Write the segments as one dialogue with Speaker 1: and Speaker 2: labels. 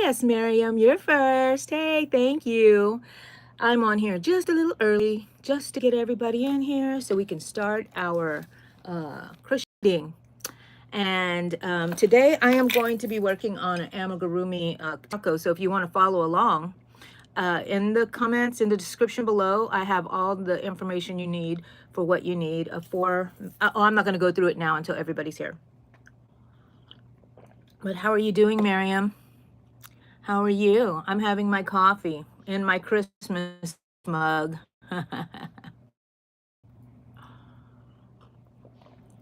Speaker 1: Yes, Miriam, you're first. Hey, thank you. I'm on here just a little early, just to get everybody in here so we can start our crocheting. And today I am going to be working on an amigurumi taco. So if you want to follow along, in the comments, in the description below, I have all the information you need for what you need for, oh, I'm not going to go through it now until everybody's here. But how are you doing, Miriam? How are you? I'm having my coffee in my Christmas mug.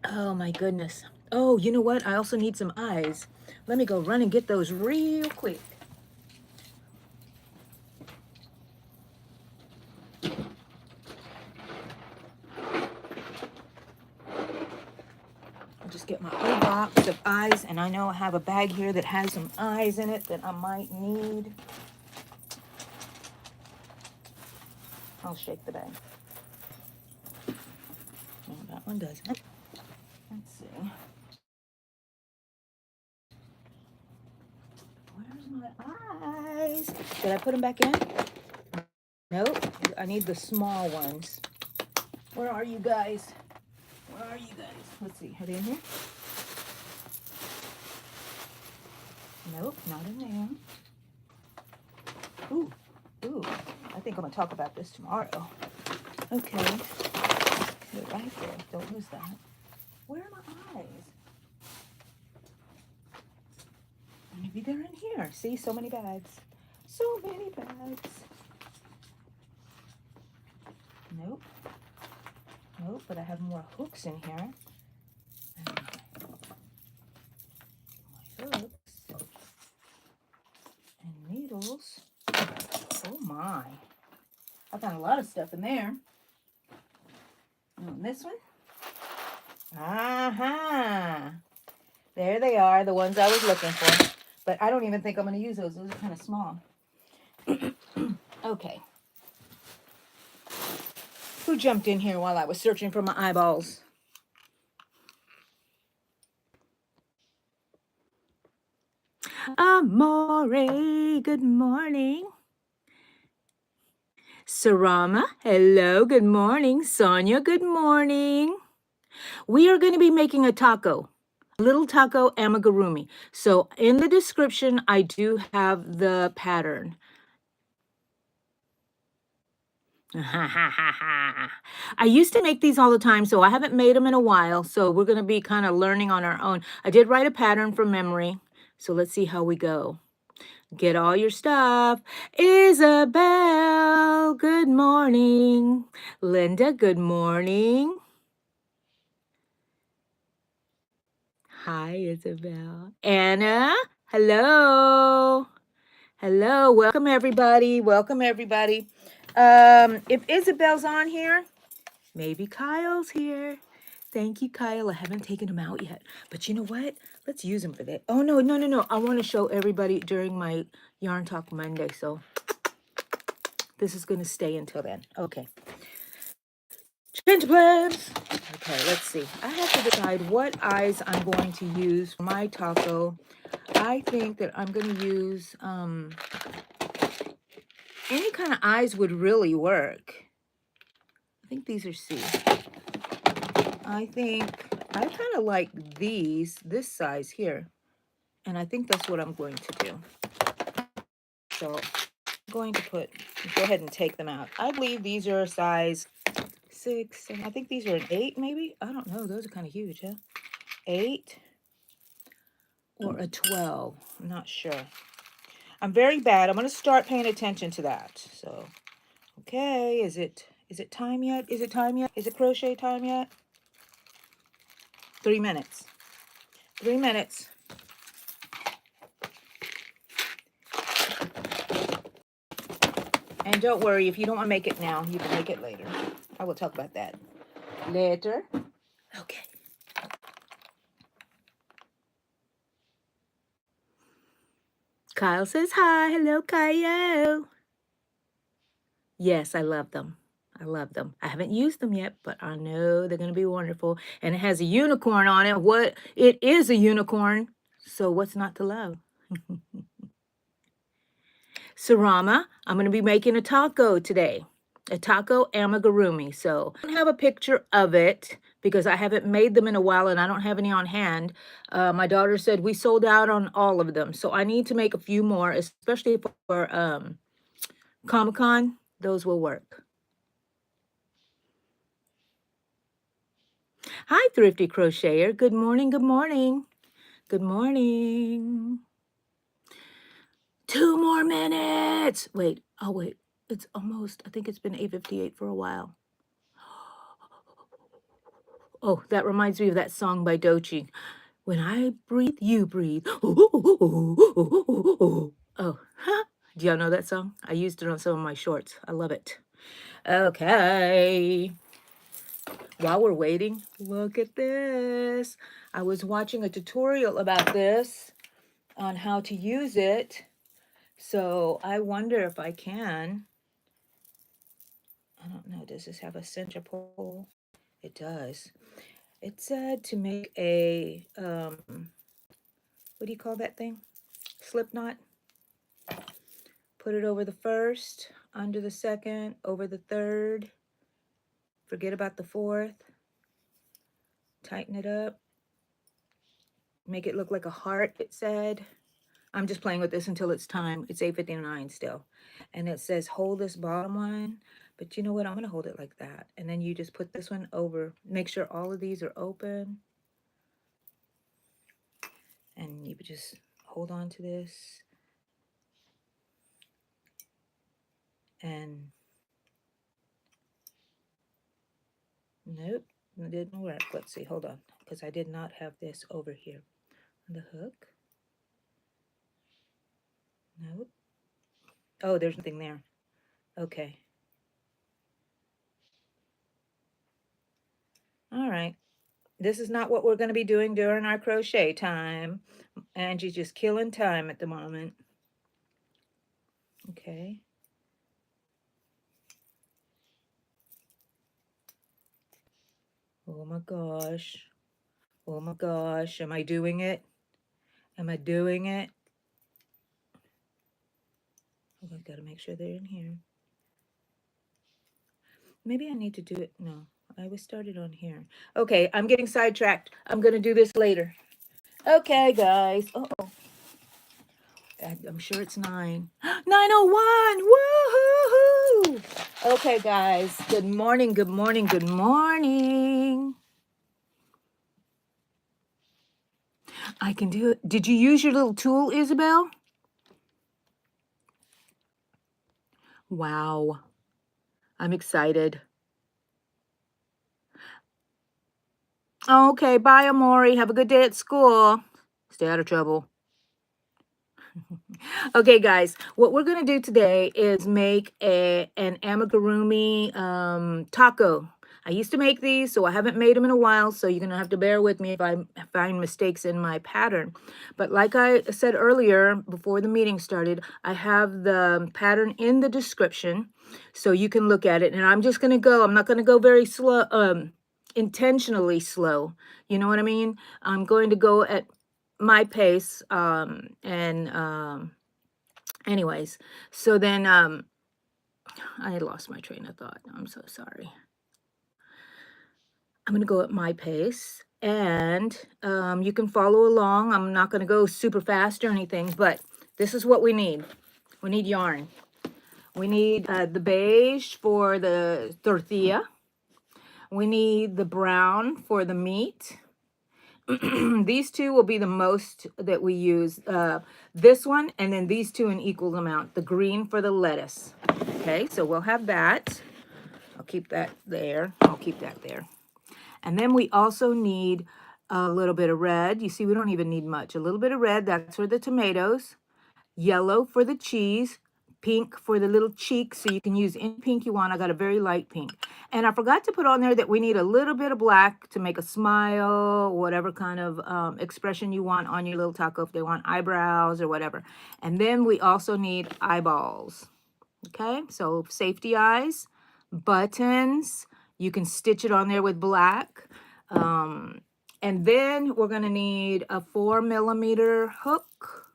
Speaker 1: Oh my goodness. Oh, you know what? I also need some eyes. Let me go run and get those real quick. I'll just get my whole box of eyes, and I know I have a bag here that has some eyes in it that I might need. I'll shake the bag. No, that one doesn't. Let's see. Where's my eyes? Did I put them back in? Nope. I need the small ones. Where are you guys? Where are you guys? Let's see. Are they in here? Nope, not in there. Ooh, ooh. I think I'm going to talk about this tomorrow. Okay. They're right there. Don't lose that. Where are my eyes? Maybe they're in here. See, so many bags. So many bags. Nope. Nope, but I have more hooks in here. My hooks and needles. Oh my. I found a lot of stuff in there. And this one. Aha. There they are, the ones I was looking for. But I don't even think I'm going to use those. Those are kind of small. Okay. Who jumped in here while I was searching for my eyeballs? Amore, good morning. Sarama, hello, good morning. Sonia, good morning. We are going to be making a taco, a little taco amigurumi. So in the description, I do have the pattern. I used to make these all the time, so I haven't made them in a while. So we're going to be kind of learning on our own. I did write a pattern from memory. So let's see how we go. Get all your stuff. Isabel, good morning. Linda, good morning. Hi, Isabel. Anna, hello. Hello, welcome everybody. Welcome everybody. If Isabel's on here, maybe Kyle's here. Thank you, Kyle. I haven't taken him out yet. But you know what? Let's use him for that. Oh, no. I want to show everybody during my Yarn Talk Monday. So this is going to stay until then. Okay. Change plans. Okay, let's see. I have to decide what eyes I'm going to use for my taco. I think that I'm going to use any kind of eyes would really work. I think these are C. I think I kind of like this size here. And I think that's what I'm going to do. So I'm going to go ahead and take them out. I believe these are a size 6. And I think these are an 8 maybe. I don't know. Those are kind of huge, huh? 8 or a 12. I'm not sure. I'm very bad. I'm going to start paying attention to that. So, okay. Is it time yet? Is it time yet? Is it crochet time yet? 3 minutes. 3 minutes. And don't worry, if you don't want to make it now, you can make it later. I will talk about that later. Okay. Kyle says hi. Hello, Kyle. Yes, I love them. I love them. I haven't used them yet, but I know they're going to be wonderful. And it has a unicorn on it. It is a unicorn. So what's not to love? Sarama, I'm going to be making a taco today. A taco amigurumi. So I don't have a picture of it because I haven't made them in a while and I don't have any on hand. My daughter said we sold out on all of them. So I need to make a few more, especially for Comic-Con. Those will work. Hi, Thrifty Crocheter. Good morning, good morning. Good morning. 2 more minutes. Wait, oh wait. It's almost, I think it's been 8:58 for a while. Oh, that reminds me of that song by Doechii. When I breathe, you breathe. Oh, do y'all know that song? I used it on some of my shorts. I love it. Okay. While we're waiting, look at this. I was watching a tutorial about this on how to use it. So I wonder if I can. I don't know. Does this have a center pole? It does. It said to make a, what do you call that thing? Slip knot. Put it over the first, under the second, over the third. Forget about the fourth. Tighten it up. Make it look like a heart, it said. I'm just playing with this until it's time. It's 8:59 still. And it says hold this bottom one. But you know what? I'm going to hold it like that. And then you just put this one over. Make sure all of these are open. And you just hold on to this. And nope, it didn't work. Let's see. Hold on. Because I did not have this over here on the hook. Nope. Oh, there's nothing there. Okay. All right. This is not what we're going to be doing during our crochet time. Angie's just killing time at the moment. Okay. Oh my gosh. Oh my gosh. Am I doing it? Am I doing it? Oh, I've got to make sure they're in here. Maybe I need to do it. No, I was started on here. Okay, I'm getting sidetracked. I'm going to do this later. Okay, guys. Uh-oh. I'm sure it's 9:01. Woohoo! Okay, guys. Good morning, good morning, good morning. I can do it. Did you use your little tool, Isabel? Wow. I'm excited. Okay, bye, Amori. Have a good day at school. Stay out of trouble. Okay, guys, what we're going to do today is make an amigurumi taco. I used to make these, so I haven't made them in a while, so you're going to have to bear with me if I find mistakes in my pattern. But like I said earlier, before the meeting started, I have the pattern in the description, so you can look at it. And I'm just going to go, I'm not going to go very slow, intentionally slow. You know what I mean? I'm going to go at my pace, anyways, so then I lost my train of thought. I'm so sorry. I'm going to go at my pace, and you can follow along. I'm not going to go super fast or anything, but this is what we need. We need yarn. We need the beige for the tortilla. We need the brown for the meat. These two will be the most that we use. This one, and then these two in equal amount. The green for the lettuce. Okay, so we'll have that. I'll keep that there. I'll keep that there. And then we also need a little bit of red. You see, we don't even need much. A little bit of red, that's for the tomatoes. Yellow for the cheese. Pink for the little cheeks, so you can use any pink you want. I got a very light pink. And I forgot to put on there that we need a little bit of black to make a smile, whatever kind of expression you want on your little taco, if they want eyebrows or whatever. And then we also need eyeballs. Okay, so safety eyes, buttons. You can stitch it on there with black. And then we're going to need a 4mm hook.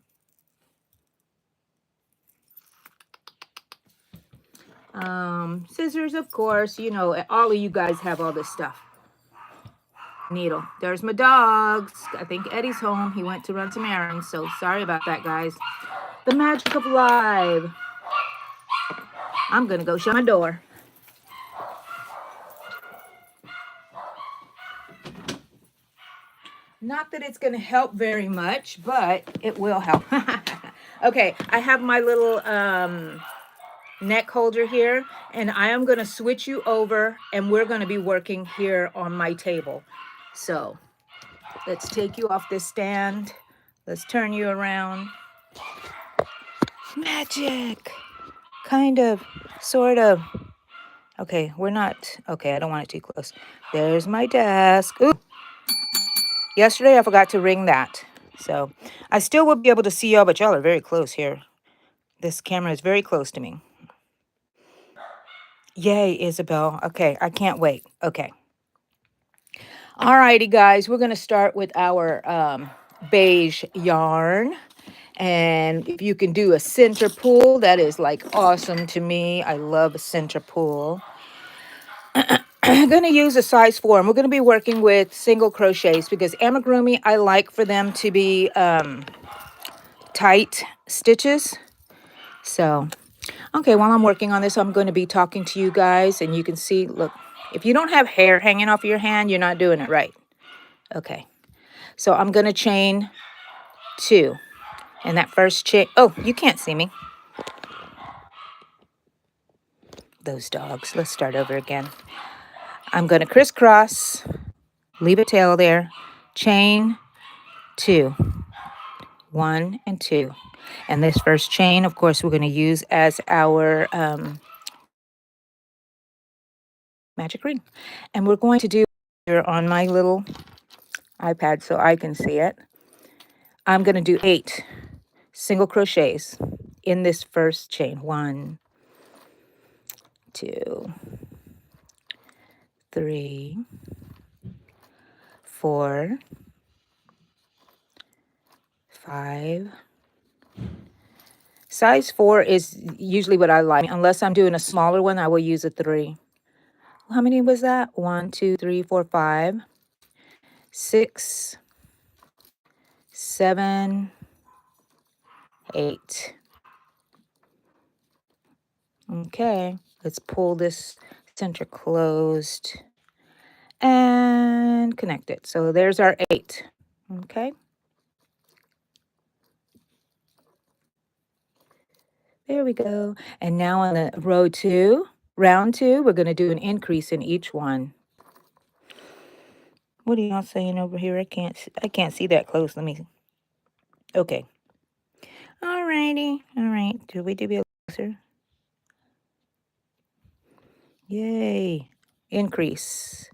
Speaker 1: Scissors, of course. You know, all of you guys have all this stuff. Needle. There's my dogs. I think Eddie's home. He went to run some errands, so sorry about that, guys. The magic of live. I'm gonna go shut my door. Not that it's gonna help very much, but it will help. Okay, I have my little neck holder here, and I am gonna switch you over, and we're gonna be working here on my table. So let's take you off this stand. Let's turn you around. Magic. Kind of, sort of. Okay, we're not. Okay, I don't want it too close. There's my desk. Ooh. Yesterday I forgot to ring that. So I still will be able to see y'all, but y'all are very close here. This camera is very close to me. Yay, Isabel. Okay, I can't wait. Okay. All righty, guys. We're going to start with our beige yarn. And if you can do a center pull, that is like awesome to me. I love a center pull. I'm going to use a size 4. And we're going to be working with single crochets because amigurumi, I like for them to be tight stitches. So, okay, while I'm working on this, I'm going to be talking to you guys. And you can see, look, if you don't have hair hanging off your hand, you're not doing it right. Okay, so I'm going to chain 2. And that first chain, oh, you can't see me. Those dogs. Let's start over again. I'm going to crisscross, leave a tail there, chain 2, 1 and 2. And this first chain, of course, we're going to use as our magic ring. And we're going to do here on my little iPad so I can see it. I'm going to do 8 single crochets in this first chain. 1, 2, 3, 4, 5. Size 4 is usually what I like. Unless I'm doing a smaller one, I will use a 3. How many was that? 1, 2, 3, 4, 5, 6, 7, 8. Okay, let's pull this center closed and connect it. So there's our 8. Okay. There we go. And now on the round 2, we're going to do an increase in each one. What are y'all saying over here? I can't see that close. Let me. Okay. All righty. All right. Do we do a closer? Yay. Increase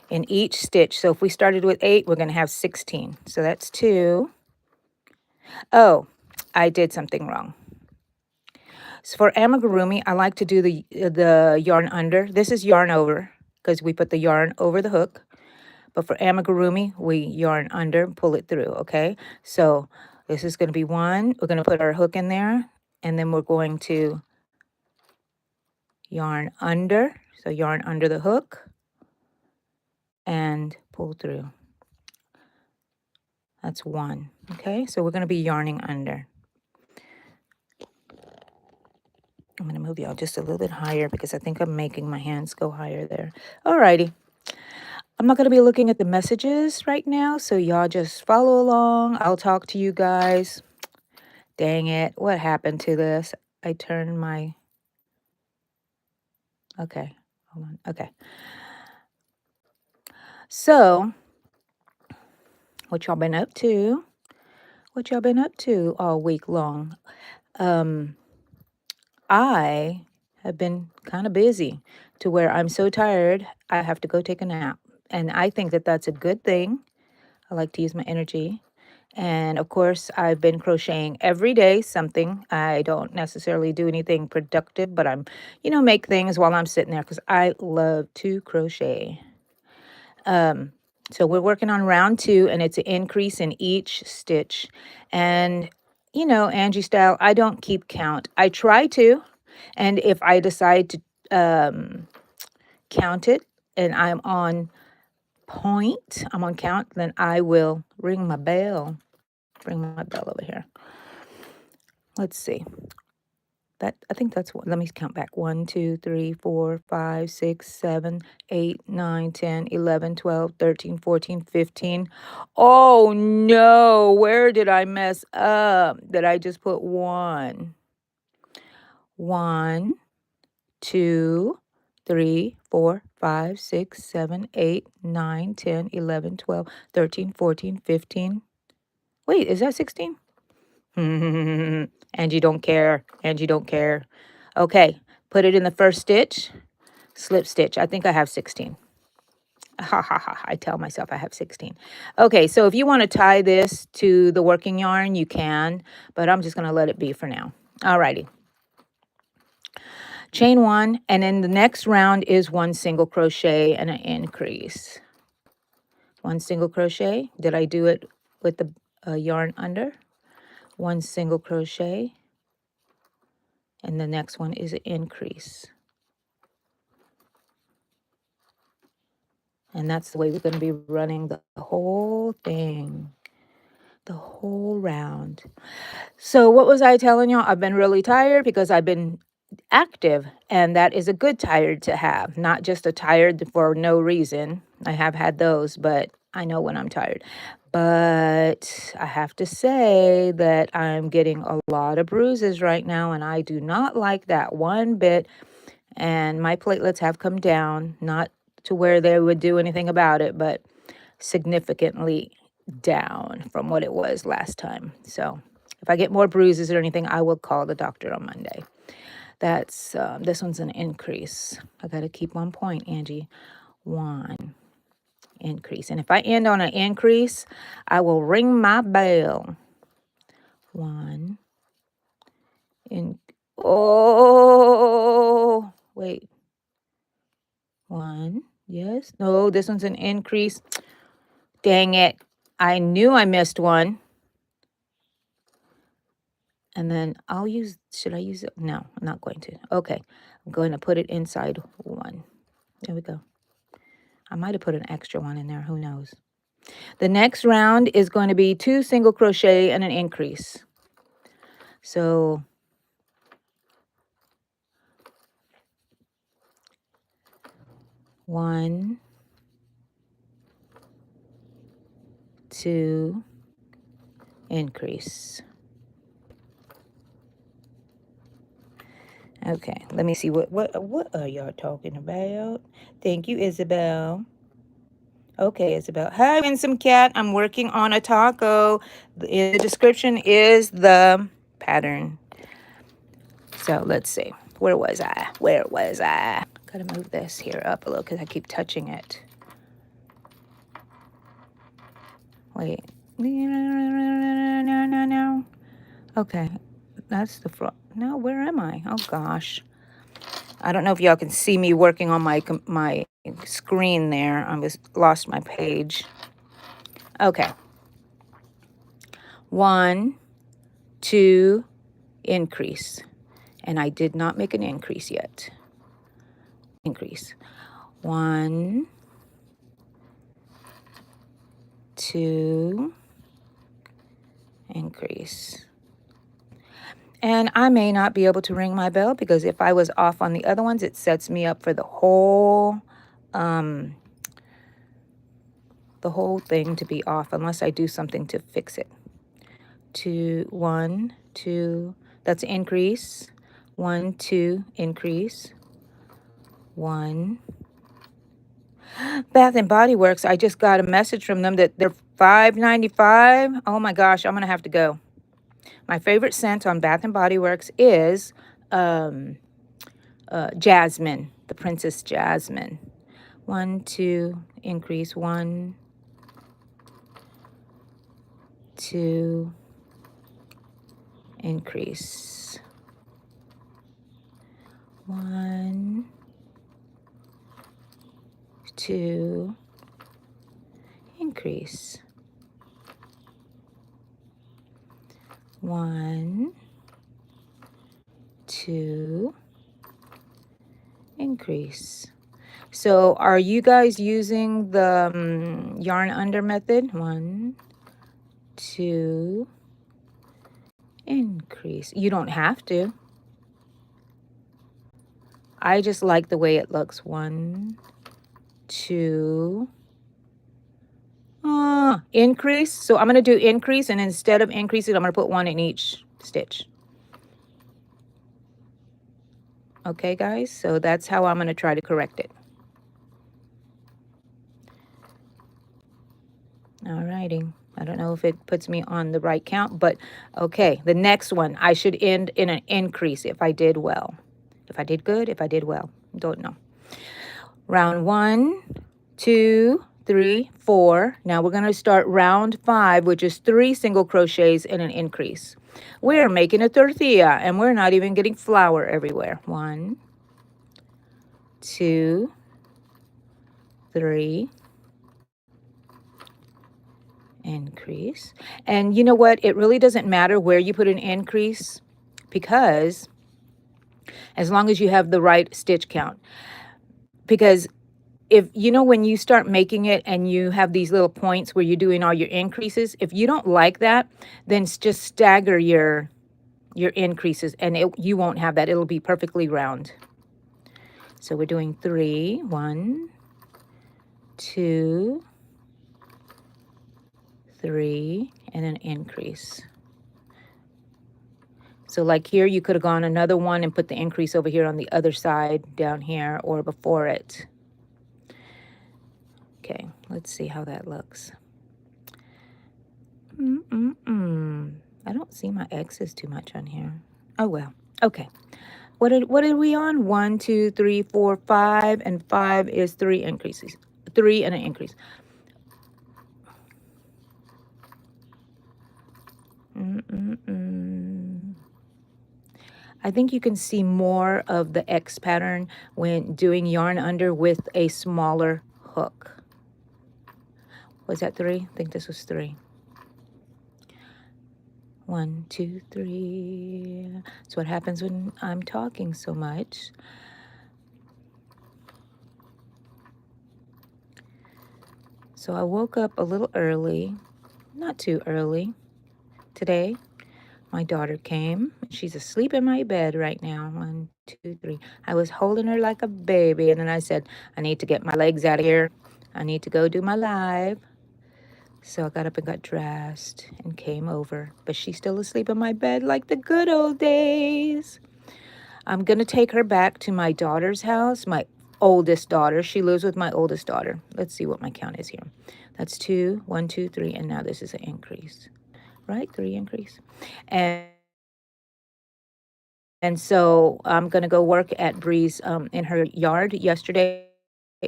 Speaker 1: in each stitch. So if we started with 8, we're going to have 16. So that's 2. Oh, I did something wrong. So for amigurumi, I like to do the yarn under. This is yarn over because we put the yarn over the hook. But for amigurumi, we yarn under, pull it through, okay? So this is going to be 1. We're going to put our hook in there, and then we're going to yarn under. So yarn under the hook and pull through. That's 1, okay? So we're going to be yarning under. I'm going to move y'all just a little bit higher because I think I'm making my hands go higher there. All righty. I'm not going to be looking at the messages right now, so y'all just follow along. I'll talk to you guys. Dang it. What happened to this? I turned my... Okay. Hold on. Okay. So, what y'all been up to? What y'all been up to all week long? I have been kind of busy to where I'm so tired, I have to go take a nap. And I think that that's a good thing. I like to use my energy. And of course, I've been crocheting every day, something. I don't necessarily do anything productive, but I'm, make things while I'm sitting there because I love to crochet. So we're working on round 2, and it's an increase in each stitch. And, Angie style, I don't keep count. I try to, And if I decide to count it and I'm on point, I'm on count, then I will ring my bell. Bring my bell over here. Let's see. That, I think that's what, let me count back. 1, 2, 3, 4, 5, 6, 7, 8, 9, 10, 11, 12, 13, 14, 15. Oh no, where did I mess up? Did I just put 1? 1, 2, 3, 4, 5, 6, 7, 8, 9, 10, 11, 12, 13, 14, 15. Wait, is that 16? And you don't care. And you don't care. Okay, put it in the first stitch, slip stitch. I think I have 16. Ha ha ha. I tell myself I have 16. Okay, so if you want to tie this to the working yarn, you can, but I'm just going to let it be for now. Alrighty. Chain 1, and then the next round is 1 single crochet and an increase. 1 single crochet. Did I do it with the yarn under? 1 single crochet. And the next one is an increase. And that's the way we're going to be running the whole thing, the whole round. So what was I telling y'all? I've been really tired because I've been active, and that is a good tired to have, not just a tired for no reason. I have had those, but I know when I'm tired. But I have to say that I'm getting a lot of bruises right now, and I do not like that one bit. And my platelets have come down, not to where they would do anything about it, but significantly down from what it was last time. So if I get more bruises or anything, I will call the doctor on Monday. That's this one's an increase. I got to keep on point, Angie. 1 increase. And if I end on an increase, I will ring my bell. 1 in. Oh, wait. 1. Yes. No, this one's an increase. Dang it. I knew I missed one. And then I'll use, should I use it? No, I'm not going to. Okay. I'm going to put it inside 1. There we go. I might have put an extra one in there. Who knows? The next round is going to be 2 single crochet and an increase. So 1, 2, increase. Okay, let me see what are y'all talking about? Thank you, Isabel. Okay, Isabel. Hi, Winsome Cat. I'm working on a taco. In the description is the pattern. So let's see. Where was I? Where was I? Gotta move this here up a little because I keep touching it. Wait. No. Okay. That's the front. No, where am I? Oh, gosh. I don't know if y'all can see me working on my screen there. I lost my page. Okay. 1, 2, increase. And I did not make an increase yet. Increase. 1, 2, increase. And I may not be able to ring my bell because if I was off on the other ones, it sets me up for the whole thing to be off unless I do something to fix it. 2, 1, 2, that's increase. 1, 2, increase. 1. Bath and Body Works, I just got a message from them that they're $5.95. Oh my gosh, I'm gonna have to go. My favorite scent on Bath and Body Works is Jasmine, the Princess Jasmine. 1, 2, increase. 1, 2, increase. 1, 2, increase. 1, 2, increase. So are you guys using the yarn under method? 1, 2, increase. You don't have to. I just like the way it looks. 1, 2, increase. So I'm going to do increase, and instead of increasing, I'm going to put 1 in each stitch. Okay, guys, so that's how I'm going to try to correct it. All righty. I don't know if it puts me on the right count, but okay. The next one, I should end in an increase if I did well. If I did good, if I did well. Don't know. Round 1, 2, 3, 4. Now we're going to start round 5, which is 3 single crochets and an increase. We're making a tortilla, and we're not even getting flour everywhere. 1, 2, 3, increase. And you know what? It really doesn't matter where you put an increase, because as long as you have the right stitch count. Because if you know, when you start making it and you have these little points where you're doing all your increases, if you don't like that, then just stagger your increases, and you won't have that. It'll be perfectly round. So we're doing 3, 1, 2, 3, and an increase. So like here, you could have gone another 1 and put the increase over here on the other side down here or before it. Okay, let's see how that looks. I don't see my X's too much on here. Oh well. Okay. What are we on? 1, 2, 3, 4, 5, and 5 is 3 increases. 3 and an increase. I think you can see more of the X pattern when doing yarn under with a smaller hook. Was that 3? I think this was 3. 1, 2, 3. That's what happens when I'm talking so much. So I woke up a little early, not too early today. My daughter came. She's asleep in my bed right now. 1, 2, 3. I was holding her like a baby, and then I said, I need to get my legs out of here. I need to go do my live. So I got up and got dressed and came over. But she's still asleep in my bed like the good old days. I'm going to take her back to my daughter's house, my oldest daughter. She lives with my oldest daughter. Let's see what my count is here. That's 2, 1, 2, 3, and now this is an increase. Right? 3 increase. And so I'm going to go work at Bree's in her yard yesterday.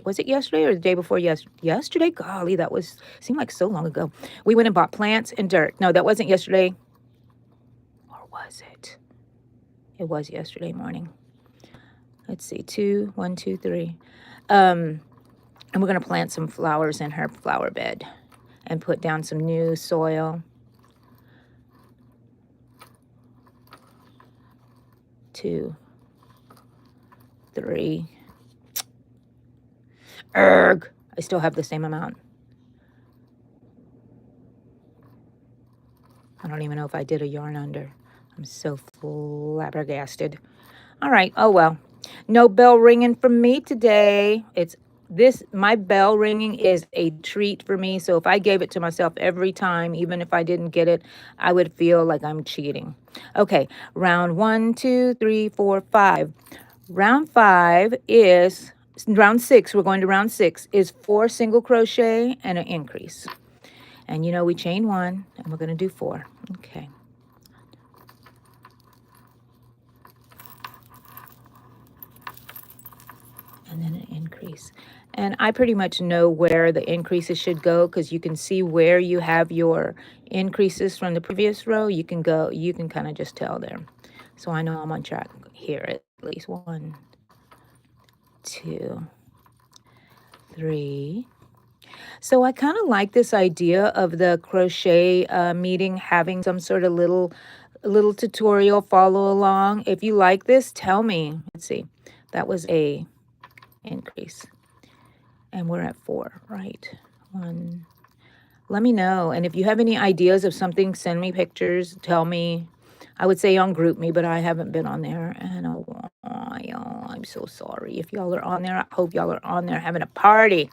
Speaker 1: Was it yesterday or the day before yesterday? Golly, that seemed like so long ago. We went and bought plants and dirt. No, that wasn't yesterday. Or was it? It was yesterday morning. Let's see, 2, 1, 2, 3. And we're going to plant some flowers in her flower bed and put down some new soil. 2, 3. Erg! I still have the same amount. I don't even know if I did a yarn under. I'm so flabbergasted. All right. Oh, well. No bell ringing from me today. My bell ringing is a treat for me. So if I gave it to myself every time, even if I didn't get it, I would feel like I'm cheating. Okay. Round 1, 2, 3, 4, 5. Round 5 is round 6. We're going to round 6 is 4 single crochet and an increase. And you know, we chain 1 and we're going to do 4. Okay. And then an increase. And I pretty much know where the increases should go, because you can see where you have your increases from the previous row. You can kind of just tell there. So I know I'm on track here at least. 1, 2, 3. So I kind of like this idea of the crochet meeting having some sort of little tutorial follow along. If you like this, tell me. Let's see. That was A. increase. And we're at 4, right? 1. Let me know. And if you have any ideas of something, send me pictures. Tell me. I would say on Group Me, but I haven't been on there in a while. I'm so sorry. If y'all are on there, I hope y'all are on there having a party.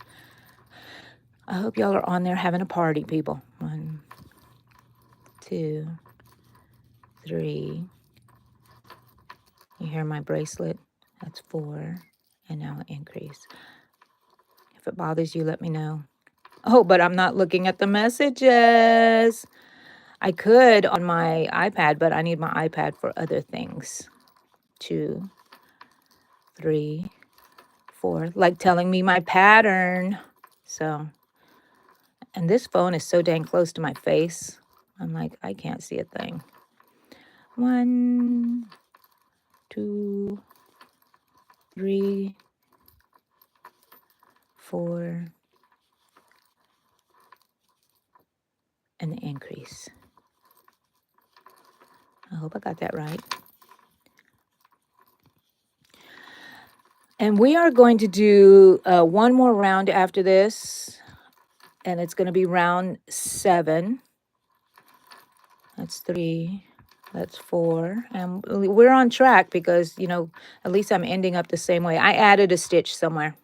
Speaker 1: I hope y'all are on there having a party, people. 1, 2, 3. You hear my bracelet? That's 4. And now increase. If it bothers you, let me know. Oh, but I'm not looking at the messages. I could on my iPad, but I need my iPad for other things. 2, 3, 4. Like telling me my pattern. So, and this phone is so dang close to my face. I'm like, I can't see a thing. 1, 2, 3, 4. And the increase. I hope I got that right. And we are going to do one more round after this. And it's going to be round 7. That's 3. That's 4. And we're on track because, you know, at least I'm ending up the same way. I added a stitch somewhere.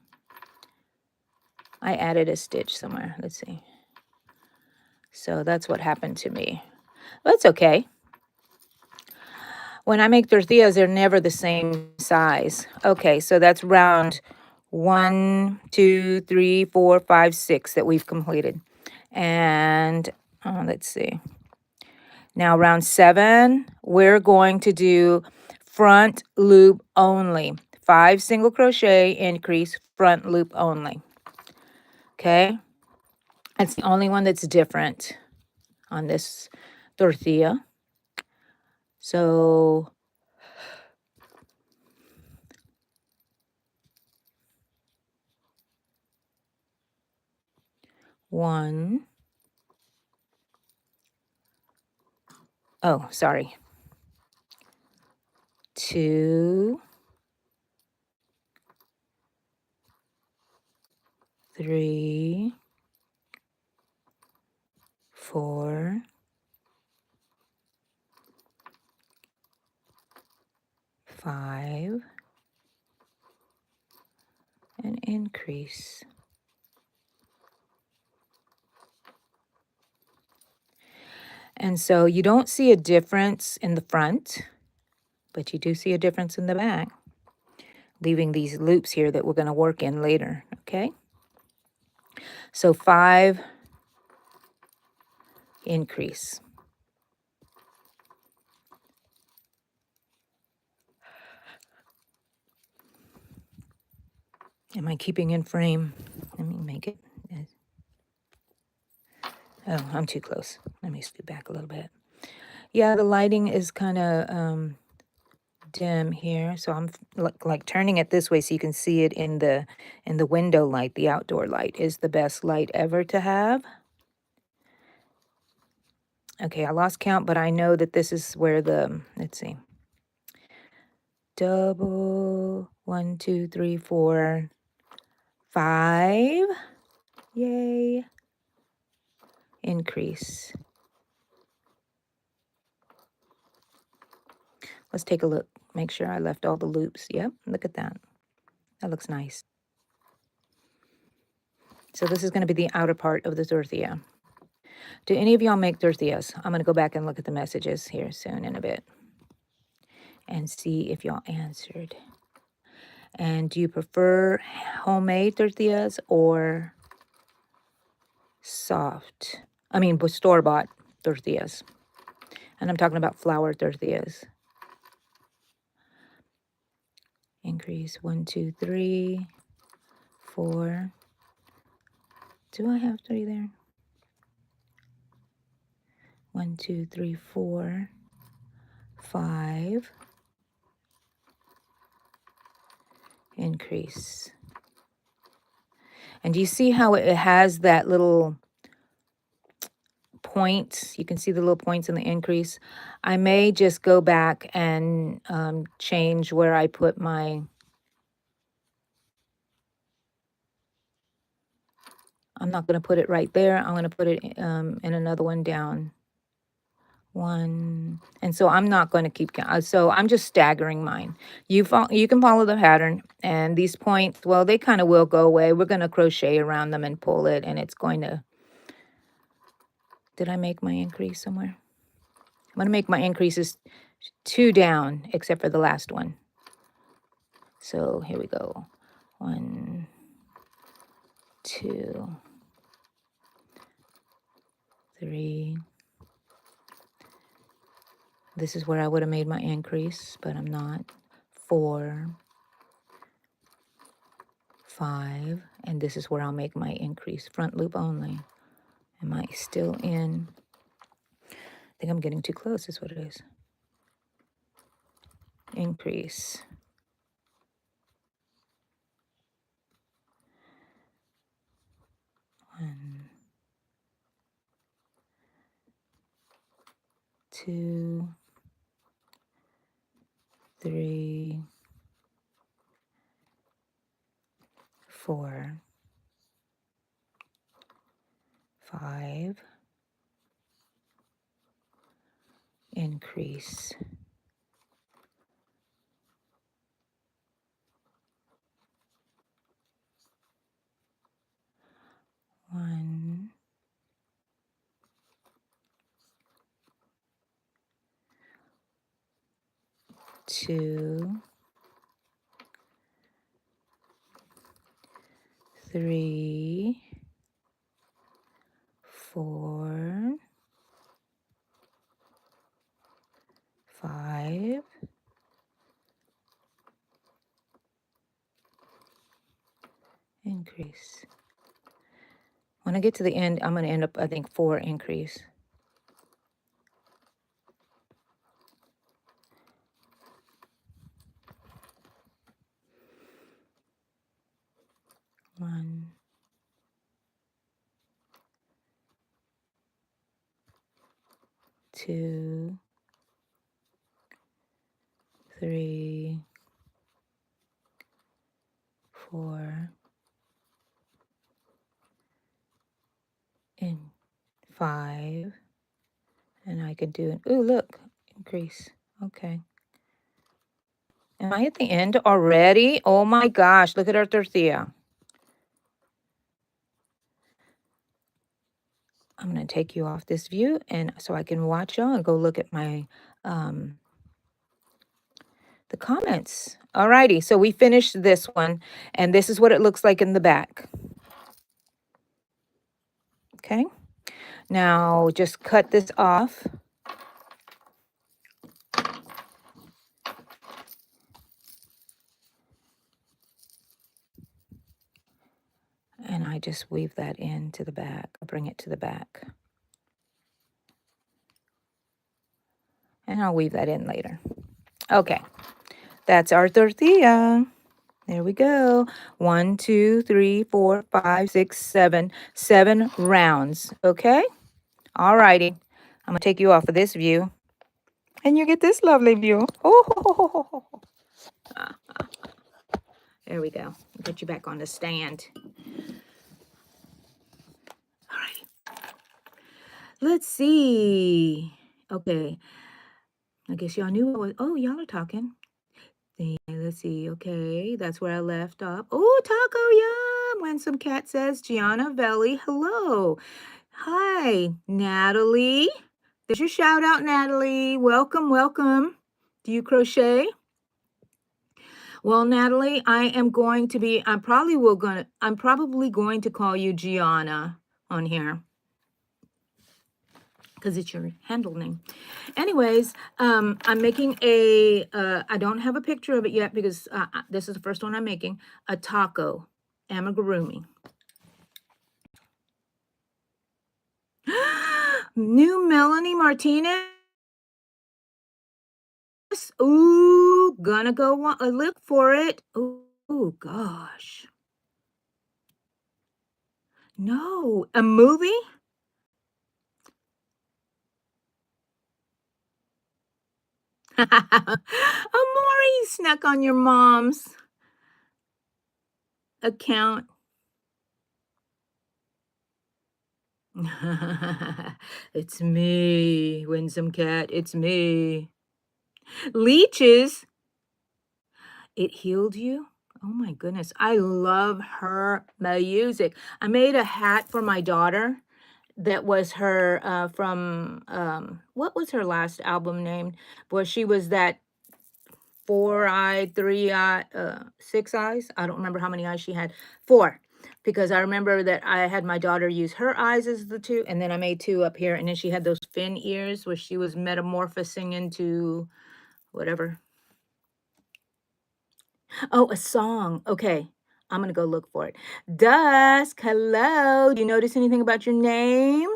Speaker 1: Let's see. So that's what happened to me. That's okay. When I make tortillas, they're never the same size. Okay, so that's round 1, 2, 3, 4, 5, 6 that we've completed. And let's see. Now round 7, we're going to do front loop only. 5 single crochet, increase, front loop only. Okay? That's the only one that's different on this tortilla. So 1. Oh, sorry. 2, 3, 4, 5, and increase. And so you don't see a difference in the front, but you do see a difference in the back, leaving these loops here that we're going to work in later, okay? So 5, increase. Am I keeping in frame? Let me make it. Oh, I'm too close. Let me scoot back a little bit. Yeah, the lighting is kind of dim here, so I'm like turning it this way so you can see it in the window light. The outdoor light is the best light ever to have. Okay, I lost count, but I know that this is where the, let's see, double, 1, 2, 3, 4, 5, yay, increase. Let's take a look, make sure I left all the loops. Yep, look at that. That looks nice. So this is going to be the outer part of the tortilla. Do any of y'all make tortillas? I'm going to go back and look at the messages here soon in a bit and see if y'all answered. And do you prefer homemade tortillas or store-bought tortillas? And I'm talking about flour tortillas. Increase 1, 2, 3, 4. Do I have 3 there? 1, 2, 3, 4, 5. Increase. And do you see how it has that little point? You can see the little points in the increase. I may just go back and change where I put my I'm not going to put it right there. I'm going to put it in another one down. 1, and so I'm not going to keep count. So I'm just staggering mine. You can follow the pattern, and these points, well, they kind of will go away. We're going to crochet around them and pull it, and it's going to. Did I make my increase somewhere? I'm going to make my increases 2 down, except for the last one. So here we go. 1, 2, 3. This is where I would have made my increase, but I'm not. 4, 5, and this is where I'll make my increase. Front loop only. Am I still in? I think I'm getting too close, is what it is. Increase. 1, 2, 3, 4, 5. Increase. 1, 2, 3, 4, 5. Increase. When I get to the end, I'm going to end up, I think, 4 increase. 1, 2, 3, 4, and 5. And I could do an, ooh, look, increase. Okay. Am I at the end already? Oh my gosh, look at our tortilla. I'm going to take you off this view and so I can watch y'all and go look at my the comments. Alrighty, so we finished this one, and this is what it looks like in the back. Okay, now just cut this off. And I just weave that into the back, bring it to the back. And I'll weave that in later. Okay, that's our tortilla. There we go. 1, 2, 3, 4, 5, 6, 7. 7 rounds. Okay? All righty. I'm going to take you off of this view. And you get this lovely view. Oh, there we go. Put you back on the stand. All right. Let's see. Okay. I guess y'all knew I was. Oh, y'all are talking. Let's see. Okay, that's where I left off. Oh, taco yum! When some cat says, Gianna Velli, hello. Hi, Natalie. There's your shout out, Natalie. Welcome, welcome. Do you crochet? Well, Natalie, I'm probably going to call you Gianna on here because it's your handle name. Anyways, I'm making I don't have a picture of it yet because this is the first one I'm making, a taco, amigurumi. New Melanie Martinez. Ooh, gonna go look for it. Ooh, gosh. No, a movie? Amori snuck on your mom's account. It's me, Winsome Cat. It's me. Leeches. It healed you? Oh my goodness. I love her music. I made a hat for my daughter that was her from what was her last album named? Boy, she was that 4-eye, 3-eye, 6 eyes. I don't remember how many eyes she had. 4. Because I remember that I had my daughter use her eyes as the 2, and then I made 2 up here, and then she had those fin ears where she was metamorphosing into whatever. Oh, a song. Okay. I'm going to go look for it. Dusk, hello. Do you notice anything about your name?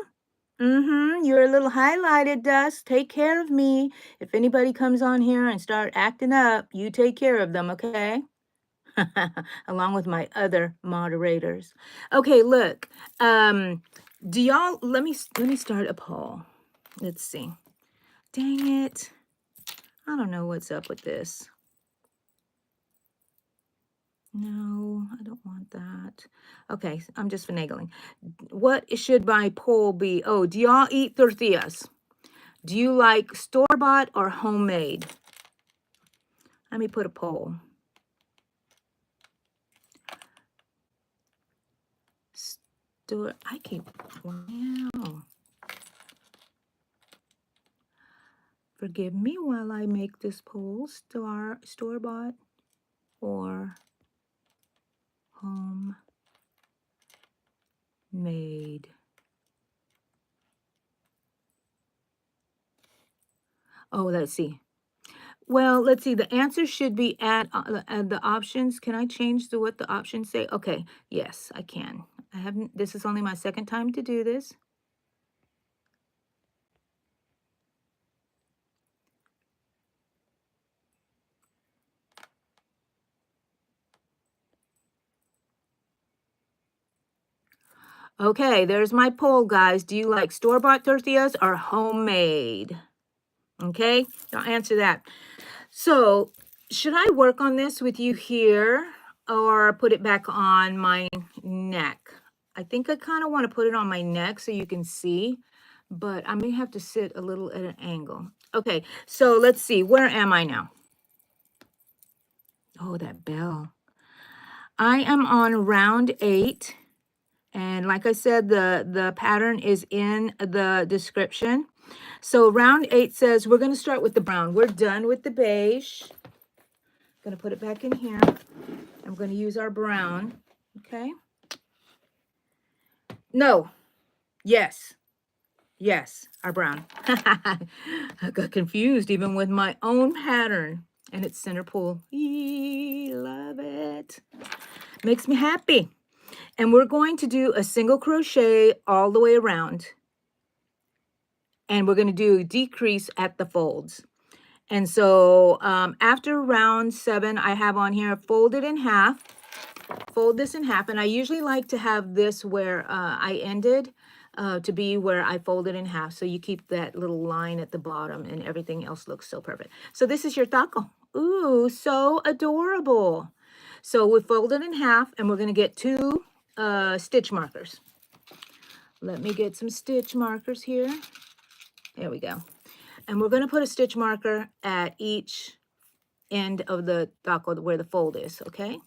Speaker 1: You're a little highlighted, Dusk. Take care of me. If anybody comes on here and start acting up, you take care of them, okay? Along with my other moderators. Okay, look. Do y'all let me start a poll. Let's see. Dang it. I don't know what's up with this. No, I don't want that. Okay, I'm just finagling. What should my poll be? Oh, do y'all eat tortillas? Do you like store-bought or homemade? Let me put a poll. I keep, wow. Forgive me while I make this poll. Store-bought or homemade? Oh, let's see. Well, let's see. The answer should be at the options. Can I change what the options say? Okay, yes, I can. I haven't. This is only my second time to do this. Okay, there's my poll, guys. Do you like store-bought tortillas or homemade? Okay, I'll answer that. So, should I work on this with you here or put it back on my neck? I think I kind of want to put it on my neck so you can see, but I may have to sit a little at an angle. Okay, so let's see. Where am I now? Oh, that bell. I am on round 8. And like I said, the pattern is in the description. So round 8 says we're going to start with the brown. We're done with the beige. Going to put it back in here. I'm going to use our brown. Okay. No. Yes. Yes, our brown. I got confused even with my own pattern. And it's center pull. Eee, love it. Makes me happy. And we're going to do a single crochet all the way around. And we're going to do decrease at the folds. And so after round 7, I have on here folded in half. Fold this in half. And I usually like to have this where I ended to be where I folded in half. So you keep that little line at the bottom and everything else looks so perfect. So this is your taco. Ooh, so adorable. So we fold it in half and we're going to get 2 stitch markers. Let me get some stitch markers here. There we go. And we're going to put a stitch marker at each end of the taco where the fold is, okay?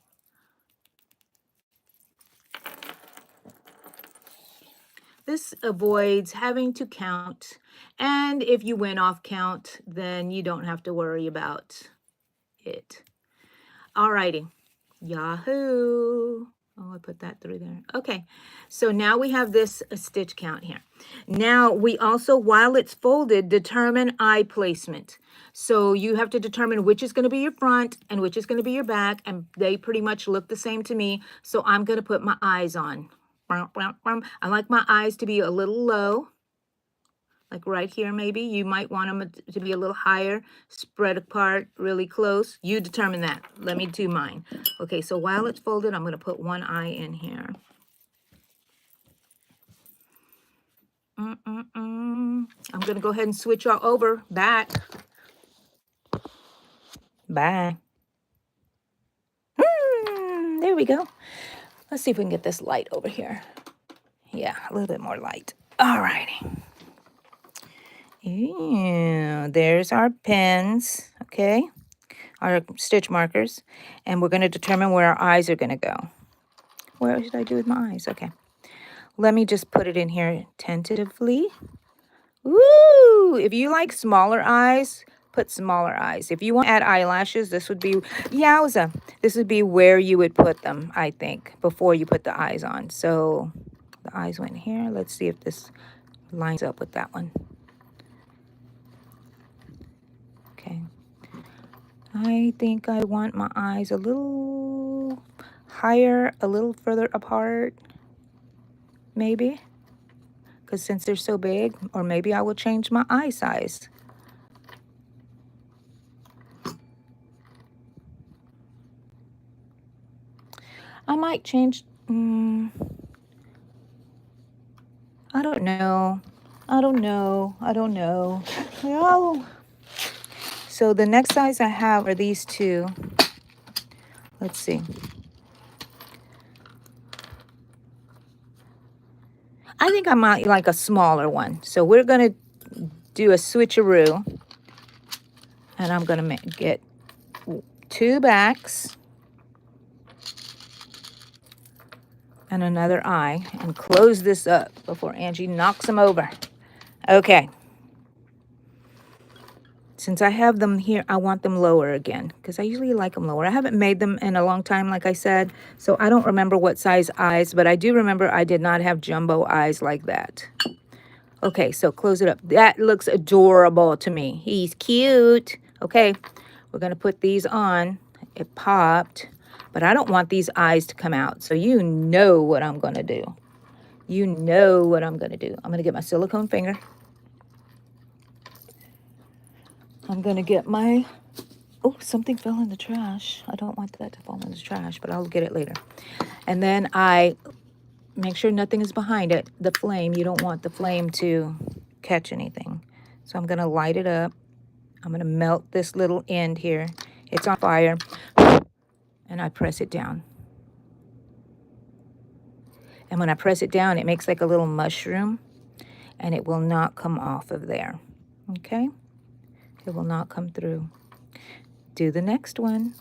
Speaker 1: This avoids having to count. And if you went off count, then you don't have to worry about it. Alrighty. Yahoo! Oh, I put that through there. Okay, so now we have this stitch count here. Now we also, while it's folded, determine eye placement. So you have to determine which is going to be your front and which is going to be your back, and they pretty much look the same to me. So I'm going to put my eyes on. I like my eyes to be a little low. Like right here, maybe. You might want them to be a little higher, spread apart, really close. You determine that. Let me do mine. Okay, so while it's folded, I'm going to put one eye in here. I'm going to go ahead and switch all over. Back. Bye. There we go. Let's see if we can get this light over here. Yeah, a little bit more light. All righty. Yeah, there's our pens, okay? Our stitch markers. And we're going to determine where our eyes are going to go. Where should I do with my eyes? Okay. Let me just put it in here tentatively. Woo! If you like smaller eyes, put smaller eyes. If you want to add eyelashes, this would be, yowza, this would be where you would put them, I think, before you put the eyes on. So the eyes went here. Let's see if this lines up with that one. Okay. I think I want my eyes a little higher, a little further apart, maybe. Because since they're so big, or maybe I will change my eye size. I might change, I don't know. I don't know. I don't know. Oh. So the next size I have are these two. Let's see. I think I might like a smaller one. So we're going to do a switcheroo. And I'm going to get 2 backs and another eye and close this up before Angie knocks them over. Okay. Since I have them here, I want them lower again because I usually like them lower. I haven't made them in a long time, like I said, so I don't remember what size eyes, but I do remember I did not have jumbo eyes like that. Okay, so close it up. That looks adorable to me. He's cute. Okay, we're going to put these on. It popped, but I don't want these eyes to come out, so you know what I'm going to do. You know what I'm going to do. I'm going to get my silicone finger. I'm going to get my... Oh, something fell in the trash. I don't want that to fall in the trash, but I'll get it later. And then I make sure nothing is behind it. The flame, you don't want the flame to catch anything. So I'm going to light it up. I'm going to melt this little end here. It's on fire. And I press it down. And when I press it down, it makes like a little mushroom. And it will not come off of there. Okay? It will not come through. Do the next one.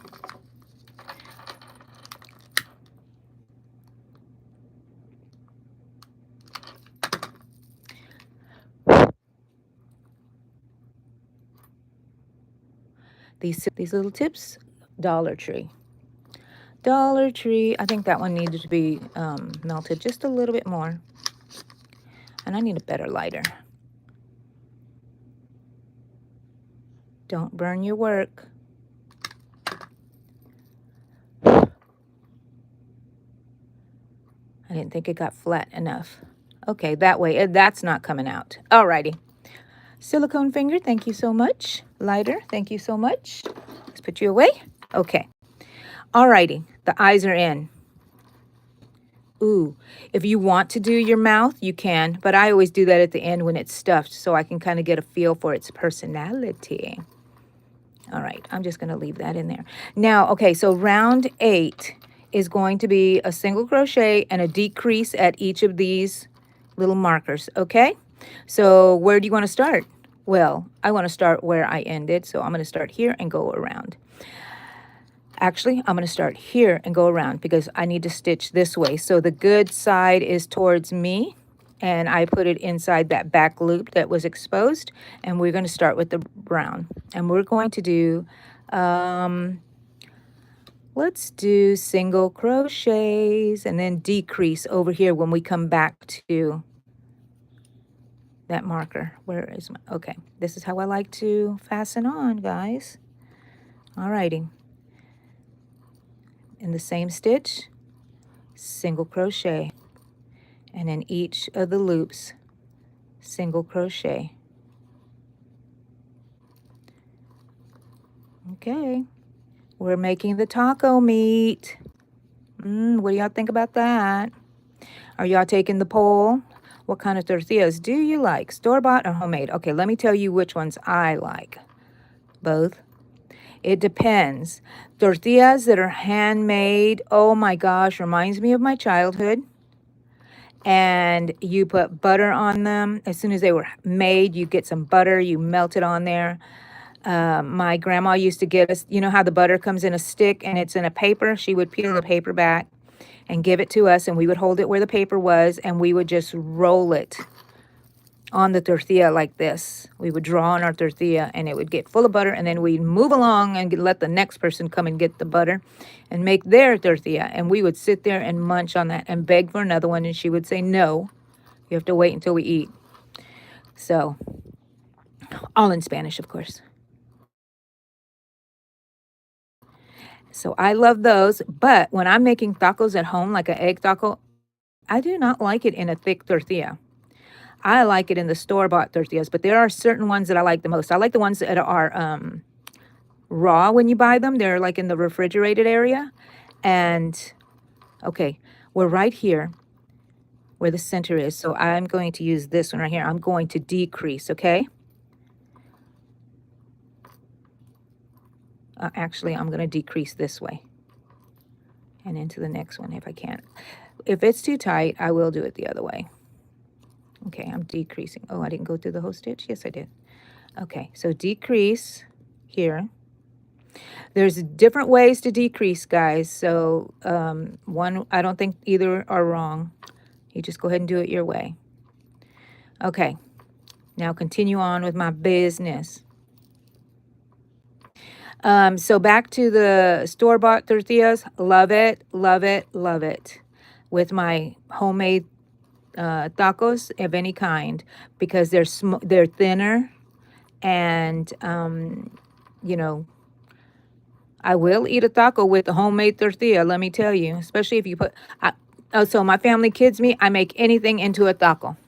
Speaker 1: These little tips, Dollar Tree. Dollar Tree. I think that one needed to be melted just a little bit more. And I need a better lighter. Don't burn your work. I didn't think it got flat enough. Okay, that way, that's not coming out. Alrighty. Silicone finger, thank you so much. Lighter, thank you so much. Let's put you away. Okay. Alrighty, the eyes are in. Ooh, if you want to do your mouth, you can, but I always do that at the end when it's stuffed so I can kind of get a feel for its personality. All right, I'm just going to leave that in there. Now, okay, so round 8 is going to be a single crochet and a decrease at each of these little markers, okay? So where do you want to start? Well, I want to start where I ended, so I'm going to start here and go around. Actually, I'm going to start here and go around because I need to stitch this way. So the good side is towards me, and I put it inside that back loop that was exposed, and we're going to start with the brown. And we're going to do, let's do single crochets and then decrease over here when we come back to that marker. Where is my, okay, this is how I like to fasten on, guys. Alrighty. In the same stitch, single crochet, and in each of the loops, single crochet. Okay, we're making the taco meat. What do y'all think about that? Are y'all taking the poll? What kind of tortillas do you like, store-bought or homemade? Okay, let me tell you which ones I like. Both. It depends. Tortillas that are handmade, oh my gosh, reminds me of my childhood. and you put butter on them. As soon as they were made, you get some butter, you melt it on there. My grandma used to give us, you know how the butter comes in a stick and it's in a paper? She would peel the paper back and give it to us, and we would hold it where the paper was, and we would just roll it on the tortilla like this. We would draw on our tortilla and it would get full of butter, and then we'd move along and let the next person come and get the butter and make their tortilla. And we would sit there and munch on that and beg for another one, and she would say, no, you have to wait until we eat. So, all in Spanish, of course. So I love those, but when I'm making tacos at home, like an egg taco, I do not like it in a thick tortilla. I like it in the store-bought tortillas, but there are certain ones that I like the most. I like the ones that are raw when you buy them. They're like in the refrigerated area. And, okay, we're right here where the center is. So I'm going to use this one right here. I'm going to decrease, okay? Actually, I'm going to decrease this way and into the next one if I can. If it's too tight, I will do it the other way. Okay, I'm decreasing. Oh, I didn't go through the whole stitch? Yes, I did. Okay, so decrease here. There's different ways to decrease, guys. So one, I don't think either are wrong. You just go ahead and do it your way. Okay, now continue on with my business. So back to the store-bought tortillas. Love it, love it, love it. With my homemade tacos of any kind, because they're thinner, and you know, I will eat a taco with a homemade tortilla, let me tell you, especially if you put so my family kids me, I make anything into a taco.